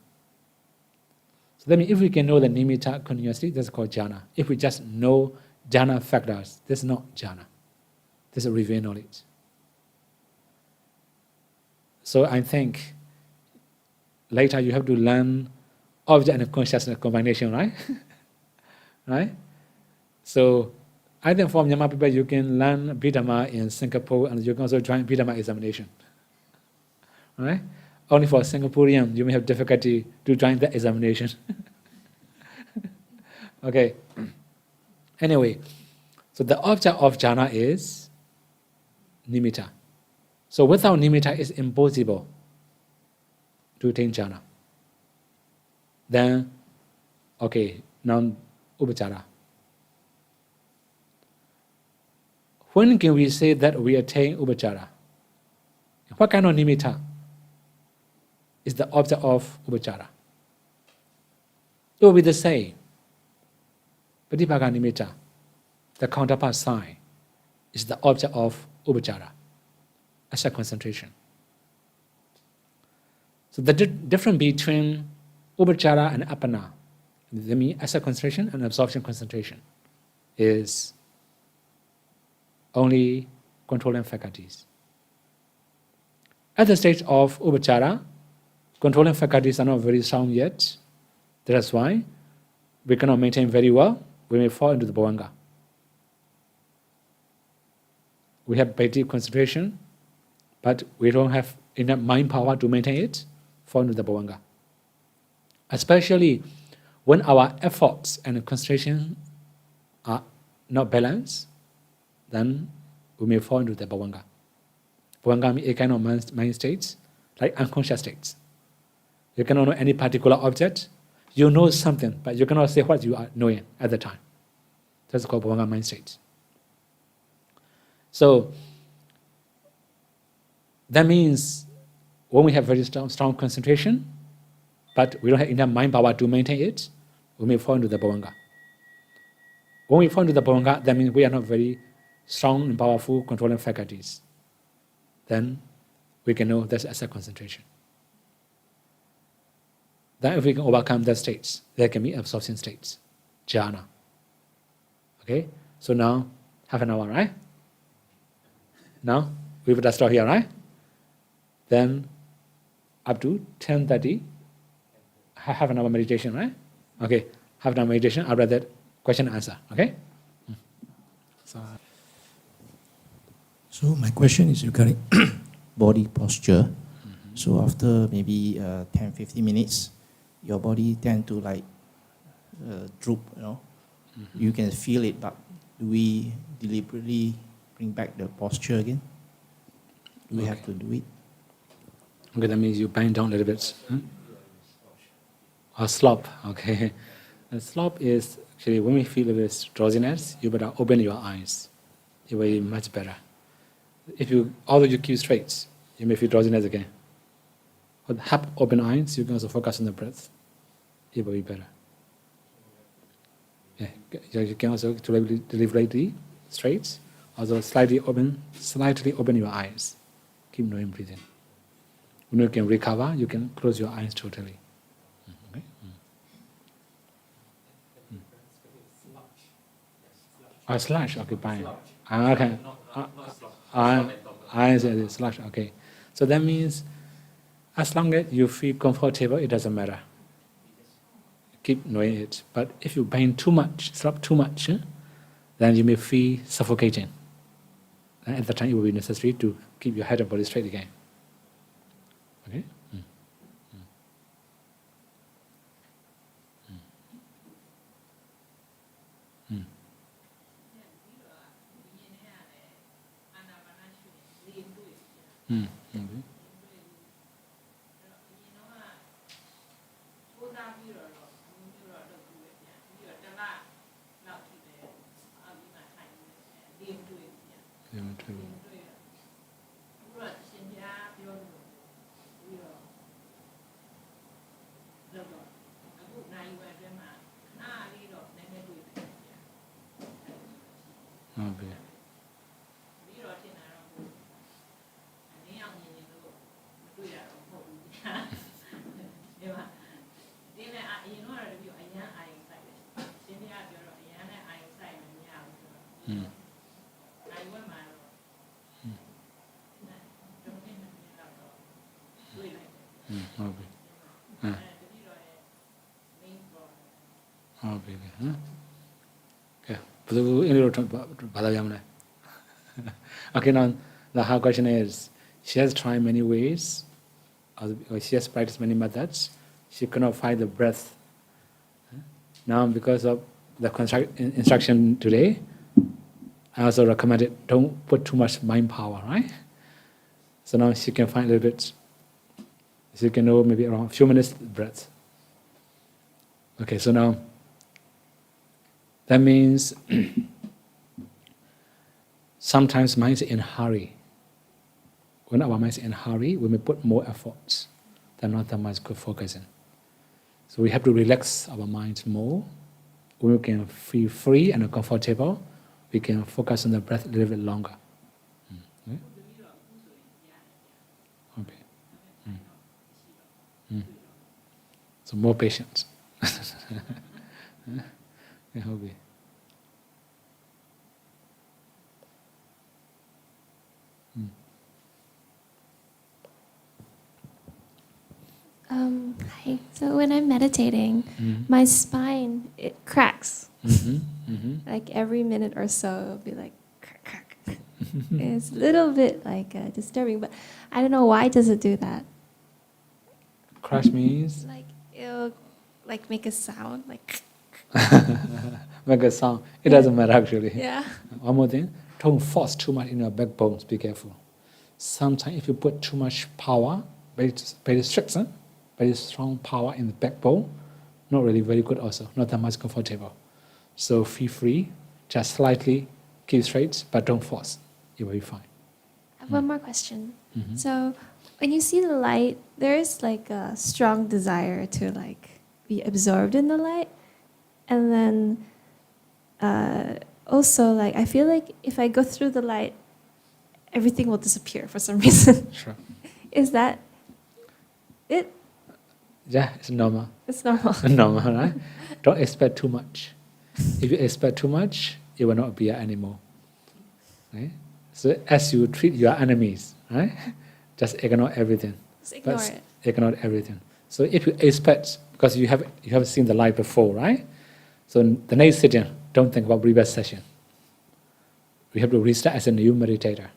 So that means if we can know the nimitta continuously, that's called jhana. If we just know jhana factors, this is not jhana. This is revealed knowledge. So I think later you have to learn object and consciousness combination, right? Right? So I think for Myanmar people, you can learn Dhamma in Singapore and you can also join Dhamma examination. Right? Only for Singaporean, you may have difficulty to join the examination. Okay. Anyway, so the object of jhana is nimitta. So without nimitta, it's impossible to attain jhana. Then, okay, now upachara. When can we say that we attain upachara? What kind of nimitta is the object of upachara? It will be the same. Patipaka nimitta. the counterpart sign, is the object of upachara, asset concentration. So the difference between upachara and apana, that means asset concentration and absorption concentration, is only controlling faculties. At the stage of upachara, controlling faculties are not very strong yet. That's why we cannot maintain very well. We may fall into the bhavanga. We have very deep concentration, but we don't have enough mind power to maintain it, fall into the bhavanga. Especially when our efforts and concentration are not balanced, then we may fall into the bhavanga. Bhavanga means a kind of mind states, like unconscious states. You cannot know any particular object. You know something, but you cannot say what you are knowing at the time. That's called bhavanga mind state. So that means when we have very strong concentration, but we don't have enough mind power to maintain it, we may fall into the bhavanga. When we fall into the bhavanga, that means we are not very strong and powerful controlling faculties. Then we can know that's asset concentration. Then if we can overcome that states, there can be absorption states, jhana. Okay? So now, half an hour, right? Now, we will start here, right? Then, up to 10:30, half an hour meditation, right? Okay, half an hour meditation, after that, question and answer, okay? So my question is regarding body posture. So after maybe 10-15 minutes, your body tend to like droop, you know. You can feel it, but do we deliberately bring back the posture again? Do we have to do it? Okay, that means you bend down a little bit. Or slop, okay. And slop is actually when we feel a bit drowsiness, you better open your eyes. It will be much better. If you, although you keep straight, you may feel drowsiness again. With half open eyes, you can also focus on the breath. It will be better. Yeah, you can also deliberately straight, also slightly open your eyes. Keep knowing breathing. When you can recover, you can close your eyes totally. Okay? Slash, okay, fine. Okay. I said slash, okay. So that means as long as you feel comfortable, it doesn't matter. Keep knowing it. But if you bend too much, slap too much, then you may feel suffocating. And at that time, it will be necessary to keep your head and body straight again. Okay? Okay, now the hard question is, she has tried many ways, or she has practiced many methods, she cannot find the breath. Now, because of the instruction today, I also recommended don't put too much mind power, right? So now she can find a little bit, she can know maybe around a few minutes breath. Okay, so now, that means sometimes mind is in hurry. When our mind is in hurry, we may put more efforts than not that much good focusing. So we have to relax our minds more. When we can feel free and comfortable, we we can focus on the breath a little bit longer. Okay? Okay. So more patience. Okay. Hi. So when I'm meditating, my spine, it cracks. Like every minute or so, it'll be like crack, crack. It's a little bit like disturbing, but I don't know why does it do that. Crash means? Like it'll like make a sound, like. Make a sound. It doesn't matter actually. Yeah. One more thing, don't force too much in your backbones, be careful. Sometimes if you put too much power, very strict, huh? Very strong power in the backbone, not really very good also, not that much comfortable. So feel free, just slightly keep straight, but don't force. It will be fine. I have one more question. So when you see the light, there is like a strong desire to like be absorbed in the light. And then also like I feel like if I go through the light, everything will disappear for some reason. Sure. Is that it? Yeah, it's normal. It's normal. Normal, right? Don't expect too much. If you expect too much, it will not be anymore. Right? So as you treat your enemies, right? Just ignore everything. Just ignore it. Ignore everything. So if you expect, because you have seen the light before, right? So the next sitting, don't think about previous session. We have to restart as a new meditator.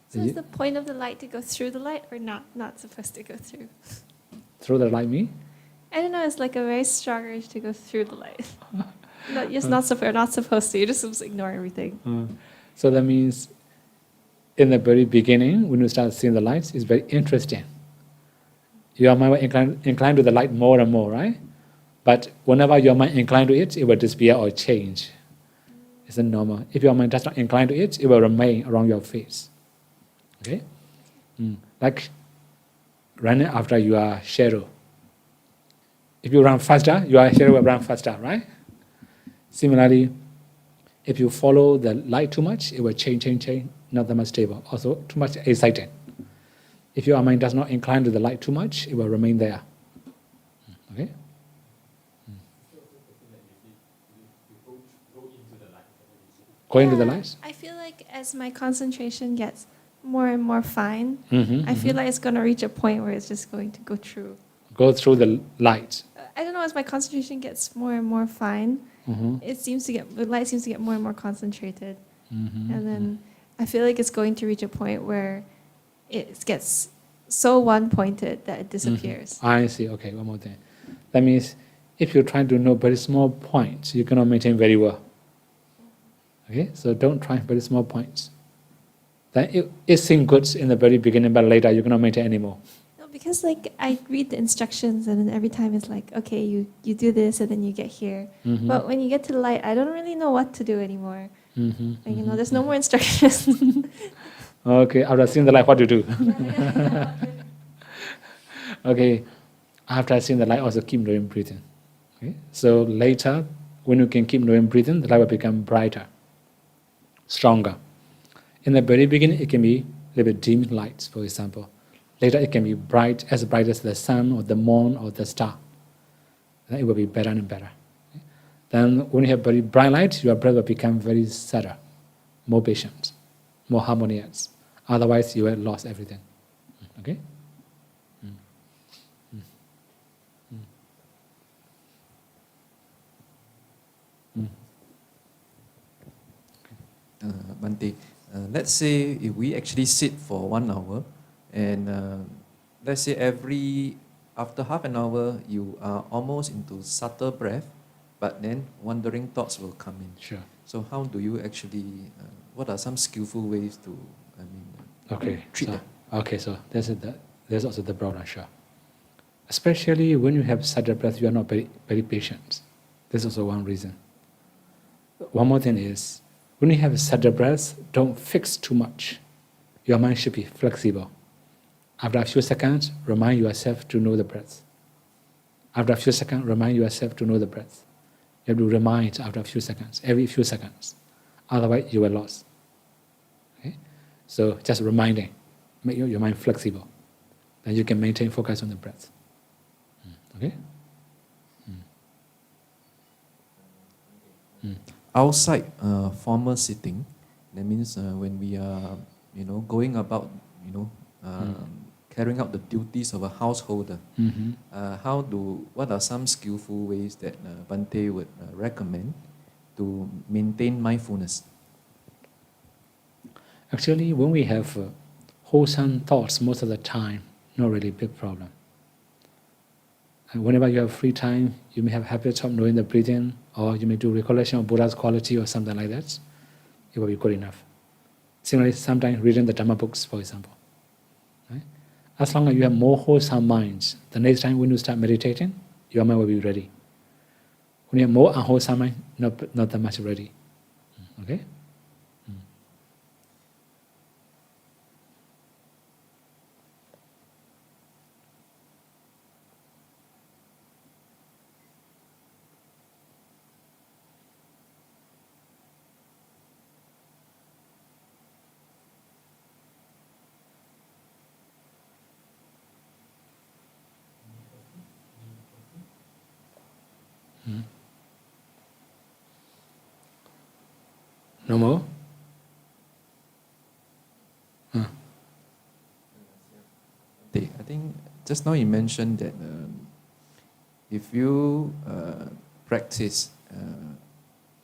So is the point of the light to go through the light or not supposed to go through? Through the light me? I don't know, it's like a very strong urge to go through the light. No, you're not supposed to, you're just supposed to ignore everything. So that means in the very beginning, when you start seeing the lights, it's very interesting. Your mind will incline to the light more and more, right? But whenever your mind incline to it, it will disappear or change. It's normal. If your mind does not incline to it, it will remain around your face. Okay? Like running after your shadow. If you run faster, your shadow will run faster, right? Similarly, if you follow the light too much, it will change, not that much stable. Also, too much exciting. If your mind does not incline to the light too much, it will remain there. Okay? Go into the lights? I feel like as my concentration gets more and more fine, Mm-hmm, I feel like it's going to reach a point where it's just going to go through. Go through the light. I don't know, as my concentration gets more and more fine, the light seems to get more and more concentrated. And then I feel like it's going to reach a point where it gets so one-pointed that it disappears. I see. Okay, one more thing. That means if you're trying to know very small points, you cannot maintain very well. Okay, so don't try very small points. Then it seems good in the very beginning, but later you cannot maintain anymore. No, because like I read the instructions and then every time it's like, okay, you do this and then you get here. But when you get to the light, I don't really know what to do anymore. Like, there's no more instructions. Okay, after seeing the light, what to do? Okay, after seeing the light, also keep knowing breathing. Okay, so later, when you can keep knowing breathing, the light will become brighter, stronger. In the very beginning, it can be a little bit dim lights, for example. Later, it can be bright as the sun or the moon or the star. Then it will be better and better. Okay? Then when you have very bright light, your breath will become very subtle, more patient, more harmonious. Otherwise, you will lose everything. Okay? Bhante, let's say if we actually sit for 1 hour, and let's say after half an hour, you are almost into subtle breath, but then wandering thoughts will come in. Sure. So how do you actually, what are some skillful ways to, treat that? Okay, so there's also the broad answer. Especially when you have subtle breath, you are not very, very patient. That's also one reason. One more thing is, when you have a subtle breath, don't fix too much. Your mind should be flexible. After a few seconds, remind yourself to know the breath. After a few seconds, remind yourself to know the breath. You have to remind after a few seconds, every few seconds. Otherwise, you will lost. Okay? So just reminding, make your mind flexible. Then you can maintain focus on the breath. Okay? Outside formal sitting, that means when we are, going about, carrying out the duties of a householder. What are some skillful ways that Bhante would recommend to maintain mindfulness? Actually, when we have wholesome thoughts most of the time, not really big problem. And whenever you have free time, you may have habits of knowing the breathing, or you may do recollection of Buddha's quality or something like that. It will be good enough. Similarly, sometimes reading the Dhamma books, for example. Right? As long as you have more wholesome minds, the next time when you start meditating, your mind will be ready. When you have more unwholesome mind, not that much ready. Okay? No more? I think just now you mentioned that if you practice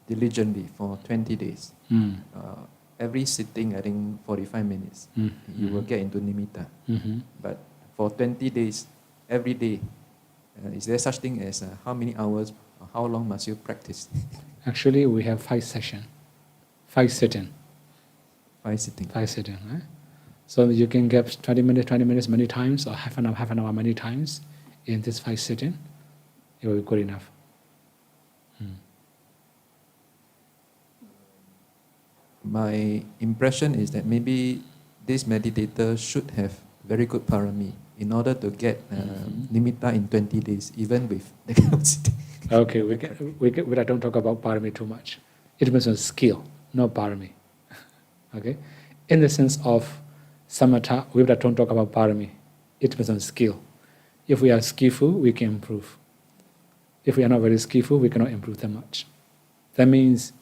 diligently for 20 days, every sitting, I think 45 minutes, you will get into nimitta. But for 20 days, every day, is there such thing as how many hours, or how long must you practice? Actually, we have 5 sessions. 5 sitting. 5 sitting. 5 sitting, right? So you can get 20 minutes many times, or half an hour many times in this 5 sitting. It will be good enough. My impression is that maybe this meditator should have very good parami in order to get nimitta in 20 days, even with the kind of sitting. Okay, we don't talk about parami too much. It depends on skill, not parami. Okay? In the sense of samatha, we don't talk about parami. It depends on skill. If we are skillful, we can improve. If we are not very skillful, we cannot improve that much. That means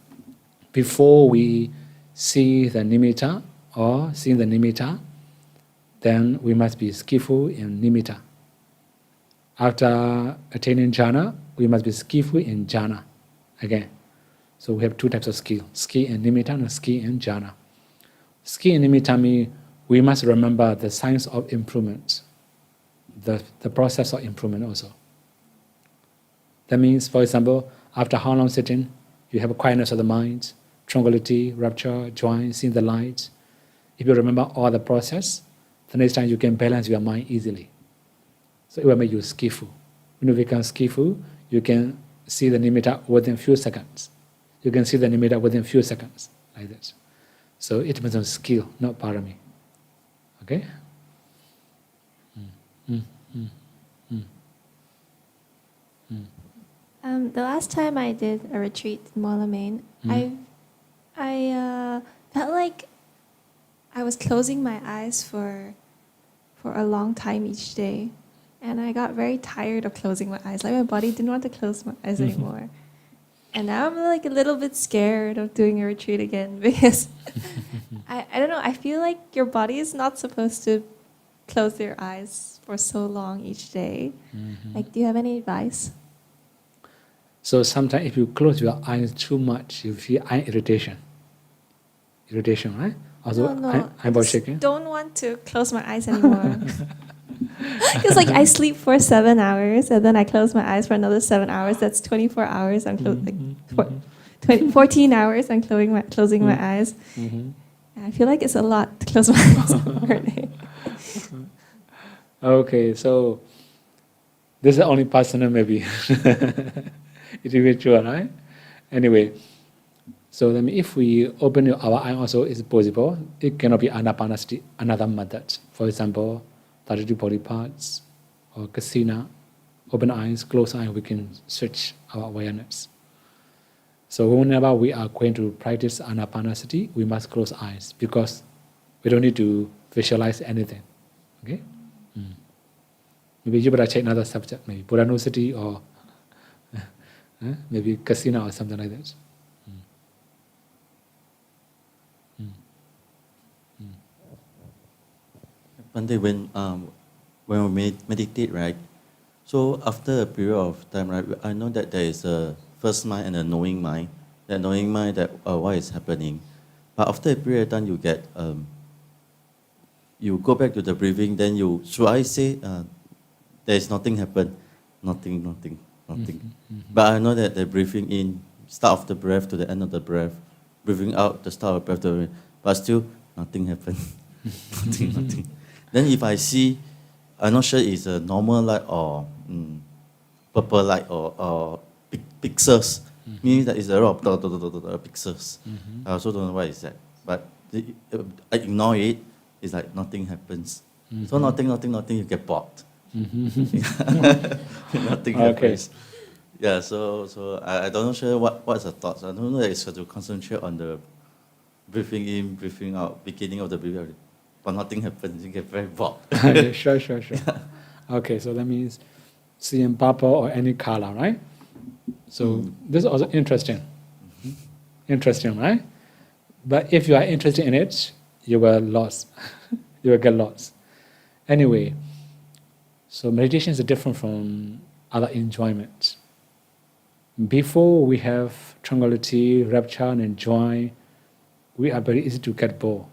before we see the nimitta or seeing the nimitta, then we must be skillful in nimitta. After attaining jhana, we must be skillful in jhana again. So we have 2 types of skill in nimitta and skill in jhana. Skill in nimitta means we must remember the signs of improvement, the process of improvement also. That means, for example, after how long sitting, you have a quietness of the mind, tranquility, rapture, joy, seeing the light. If you remember all the process, the next time you can balance your mind easily. So it will make you skillful. When you become skillful, you can see the nimitta within few seconds. You can see the nimitta within few seconds, like that. So it depends on skill, not parami. Okay? The last time I did a retreat in Moulmein, I felt like I was closing my eyes for a long time each day. And I got very tired of closing my eyes. Like my body didn't want to close my eyes anymore. And now I'm like a little bit scared of doing a retreat again because I don't know, I feel like your body is not supposed to close their eyes for so long each day. Like, do you have any advice? So sometimes if you close your eyes too much, you feel eye irritation. Irritation, right? Also, No, eyeball I just shaking. don't want to close my eyes anymore. Because like I sleep for 7 hours and then I close my eyes for another 7 hours. That's 24 hours. I'm 14 hours. I'm closing my eyes. And I feel like it's a lot to close my eyes per day. Okay, so this is only personal maybe. Individual, right? Anyway, so then if we open our eye also, it's possible. It cannot be Anapanasati, another method. For example, 32 body parts or kasina, open eyes, close eyes, we can switch our awareness. So whenever we are going to practice Anapanasati, we must close eyes because we don't need to visualize anything. Okay? Maybe you better check another subject, maybe Buddhanussati or maybe Kasina or something like that. Bhante, when we meditate, right? So after a period of time, right, I know that there is a first mind and a knowing mind. That knowing mind that what is happening, but after a period of time, you get you go back to the breathing. Then should I say there is nothing happen, nothing. But I know that the breathing in, start of the breath to the end of the breath, breathing out, the start of breath to the end, but still nothing happened, nothing. Then if I see, I'm not sure it's a normal light or purple light or pixels. Means that it's a lot of pixels. I also don't know what is that. But I ignore it. It's like nothing happens. So nothing, you get bored. Nothing happens. Yeah. So I don't know sure what's the thoughts. I don't know that it's to concentrate on the breathing in, breathing out, beginning of the breathing. But nothing happens. You get very bored. Sure. Yeah. Okay, so that means seeing purple or any color, right? So this is also interesting. Interesting, right? But if you are interested in it, you will lost. You will get lost. Anyway, so meditation is different from other enjoyments. Before we have tranquility, rapture, and joy, we are very easy to get bored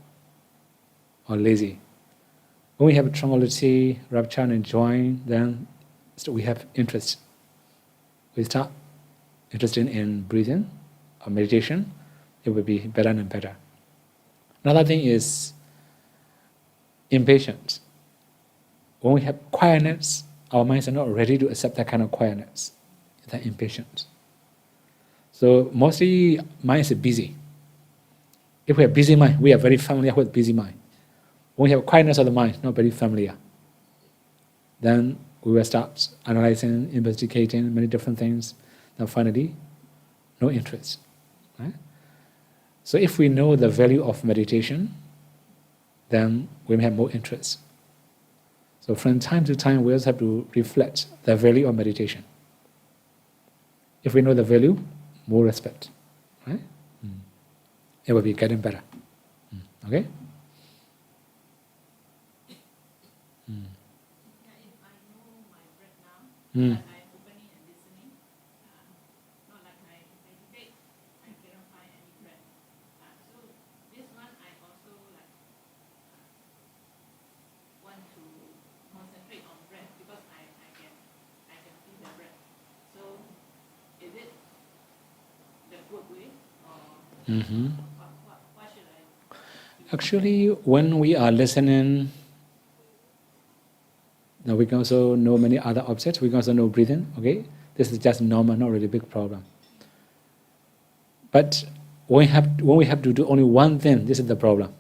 or lazy. When we have tranquility, rapture, and joy, then we have interest. We start interested in breathing or meditation, it will be better and better. Another thing is impatience. When we have quietness, our minds are not ready to accept that kind of quietness, that impatience. So mostly mind is busy. If we have busy mind, we are very familiar with busy mind. When we have quietness of the mind, not very familiar, then we will start analyzing, investigating many different things. Then finally, no interest. Right? So if we know the value of meditation, then we may have more interest. So from time to time, we also have to reflect the value of meditation. If we know the value, more respect. Right? It will be getting better. Okay? I'm opening and listening. Not like I meditate, I cannot find any breath. So this one I also want to concentrate on breath because I can feel the breath. So is it the good way or what should I? Actually, when we are listening, now we can also know many other objects. We can also know breathing. Okay, this is just normal, not really big problem. But when we have to do only one thing, this is the problem.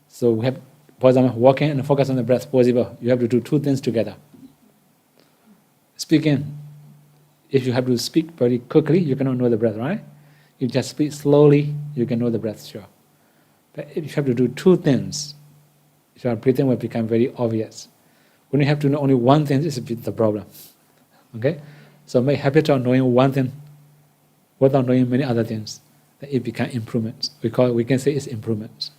So we have, for example, walking and focus on the breath. Possible. You have to do two things together. Speaking, if you have to speak very quickly, you cannot know the breath, right? If you just speak slowly, you can know the breath, sure. But if you have to do two things, your breathing will become very obvious. When you have to know only one thing, this is the problem. Okay? So make habit of knowing one thing without knowing many other things, then it becomes improvement. We can say it's improvement.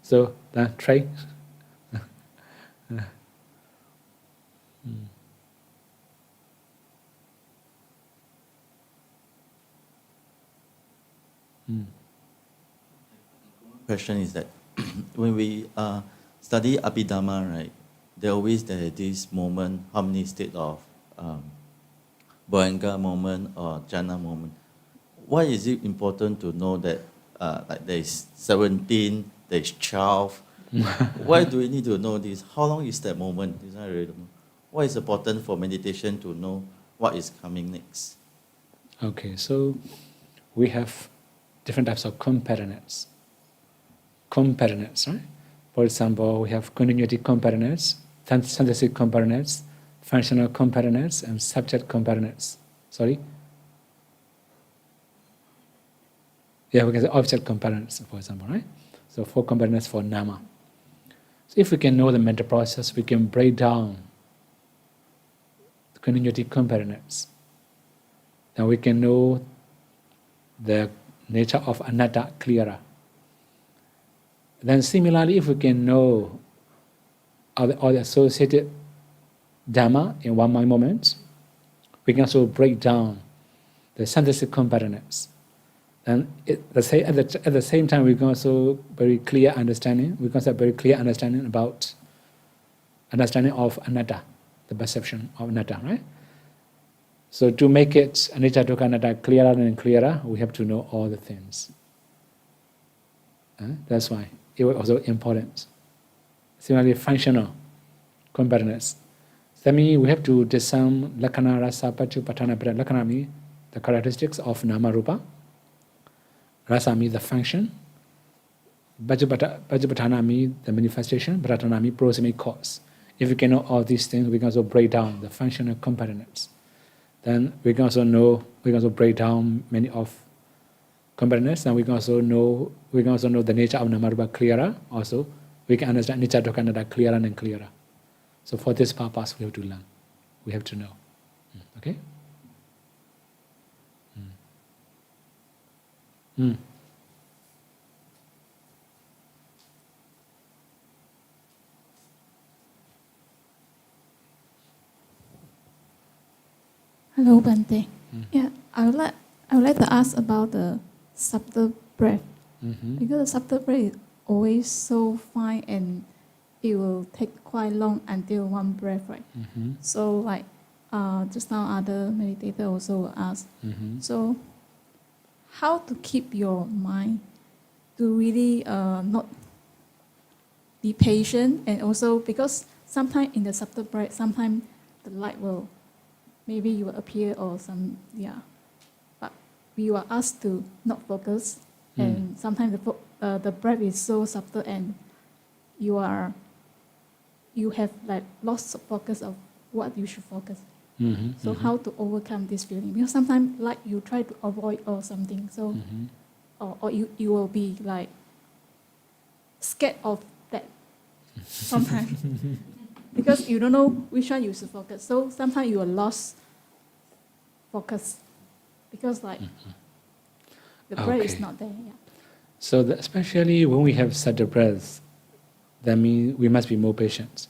So then try. Question is that when we study Abhidhamma, right, there's this moment, harmony state of Bhavanga moment or Jhana moment. Why is it important to know that like there is 17, there is 12? Why do we need to know this? How long is that moment? Is that really? Why is it important for meditation to know what is coming next? Okay, so we have different types of competence. Competence, right? For example, we have continuity competence, synthesis competence, functional competence, and subject competence. Sorry? Yeah, we can say object comparisons, for example, right? So 4 comparisons for nama. So if we can know the mental process, we can break down the continuity comparisons. Then we can know the nature of anatta clearer. Then similarly, if we can know all the associated Dhamma in one mind moment, we can also break down the synthesis comparisons. And at the same time, we can also very clear understanding. We can have very clear understanding about understanding of anatta, the perception of anatta, right? So to make it anicca dukkha anatta clearer and clearer, we have to know all the things. That's why it was also important. Similarly, functional comparisons. That means we have to discern lakkhana, rasa, paccupatthana. Lakkhana means the characteristics of nama rupa. Rasa means the function. Paccupatthana means the manifestation. Patthana means proximate cause. If we can know all these things, we can also break down the functional comparisons. Then we can also break down many of comparisons, and we can also know the nature of nama rupa clearer. Also, we can understand anicca dukkha anatta clearer and clearer. So for this purpose, we have to learn. We have to know. Okay? Hello, Bhante. Yeah, I would like to ask about the subtle breath. Because the subtle breath is always so fine and it will take quite long until one breath, right? So like just now other meditator also asked. So how to keep your mind to really not be patient, and also because sometimes in the subtle breath, sometimes the light will maybe you will appear or some but we were asked to not focus, and sometimes the breath is so subtle and you have like lost focus of what you should focus. So how to overcome this feeling? Because sometimes like you try to avoid or something, so or you will be like scared of that sometimes because you don't know which one you should focus. So sometimes you will lost focus because like the breath is not there. Yeah. So especially when we have such a breath, that means we must be more patient.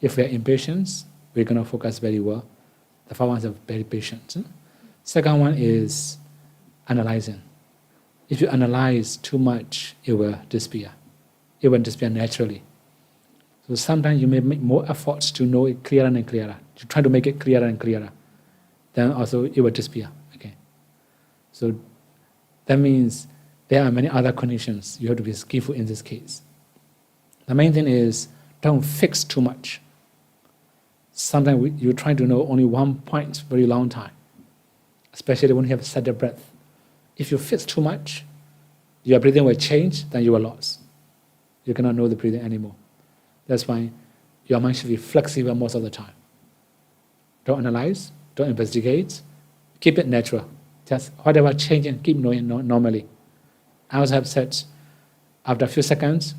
If we are impatient, we're going to focus very well. The first one is very patient. Second one is analyzing. If you analyze too much, it will disappear. It will disappear naturally. So sometimes you may make more efforts to know it clearer and clearer, to try to make it clearer and clearer. Then also it will disappear again. So that means there are many other conditions you have to be skillful in this case. The main thing is don't fix too much. Sometimes you try to know only one point for a very long time, especially when you have such a breath. If you fix too much, your breathing will change, then you are lost. You cannot know the breathing anymore. That's why your mind should be flexible most of the time. Don't analyze, don't investigate, keep it natural. Just whatever changing, keep knowing normally. I also have said, after a few seconds,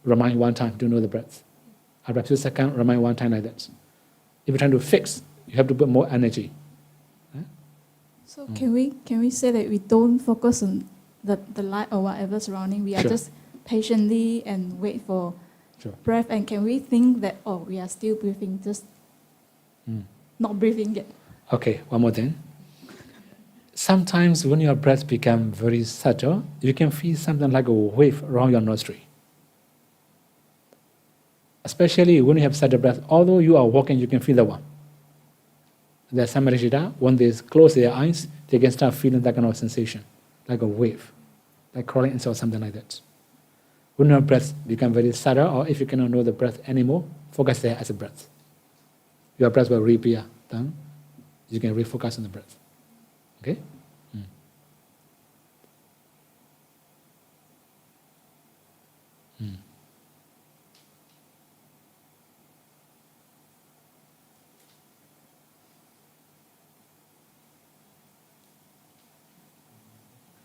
remind one time to know the breath. After a few seconds, remind one time like that. If you're trying to fix, you have to put more energy. So can we say that we don't focus on the light or whatever surrounding? We are just patiently and wait for breath. And can we think that we are still breathing, just not breathing yet? Okay, one more thing. Sometimes when your breath becomes very subtle, you can feel something like a wave around your nostril. Especially when you have such a breath, although you are walking, you can feel the one. There's some Rishita, when they close their eyes, they can start feeling that kind of sensation, like a wave, like crawling inside or something like that. When your breath becomes very subtle, or if you cannot know the breath anymore, focus there as a breath. Your breath will reappear. Then you can refocus on the breath. Okay?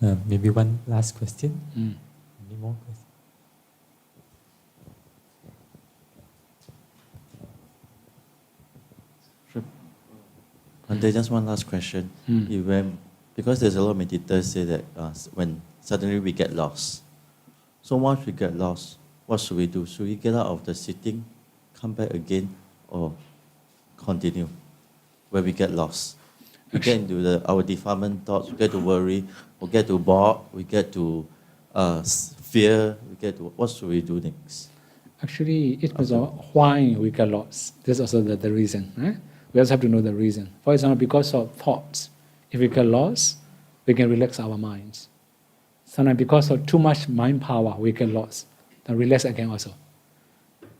Maybe one last question. Any more questions? Bhante, just one last question. Because there's a lot of meditators say that when suddenly we get lost. So once we get lost, what should we do? Should we get out of the sitting, come back again, or continue when we get lost? We get into our defilement thoughts, we get to worry, we get to bored, we get to fear, we get to, what should we do next? Actually, it was why we get lost. This is also the reason. Right? We also have to know the reason. For example, because of thoughts, if we get lost, we can relax our minds. Sometimes because of too much mind power, we get lost. Then relax again also.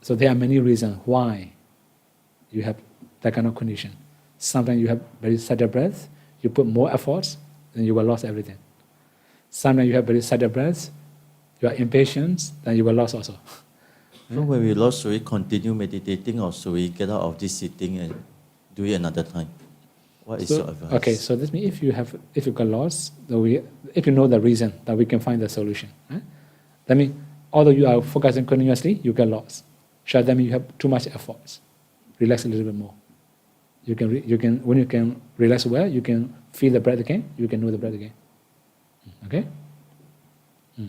So there are many reasons why you have that kind of condition. Sometimes you have very sudden breath, you put more efforts, then you will lose everything. Sometimes you have very sudden breath, you are impatient, then you will lose also. So when we lost, should we continue meditating or should we get out of this sitting and do it another time? What is your advice? Okay, so that means if you got lost, if you know the reason, that we can find the solution. Right? That means although you are focusing continuously, you get lost. So that means you have too much efforts. Relax a little bit more. You can when you can relax well, you can feel the breath again. You can know the breath again. Okay. So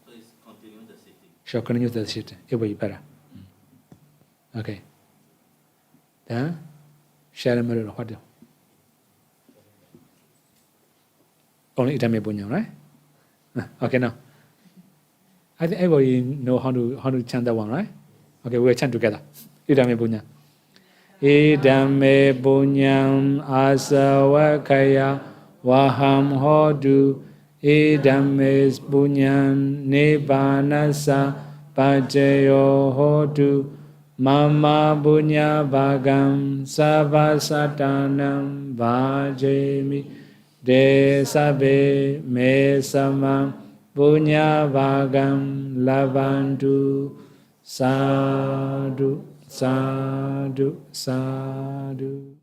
it's continue the sitting. Sure, continue the sitting. It will be better. Okay. Then share the mirror. What do? Only Idame Bunyam, right? Okay, now. I think everybody know how to chant that one, right? Okay, we'll chant together. Idame Bunyam. Idame Bunyam Asawakaya Waham Hodu Idame Bunyam Nibbanasa Pajayo Hodu Mama Bunya Bhagam Savasatanam Vajemi De Sabe Me Samam Bunya Bhagam Lavantu Sadhu Sadhu Sadhu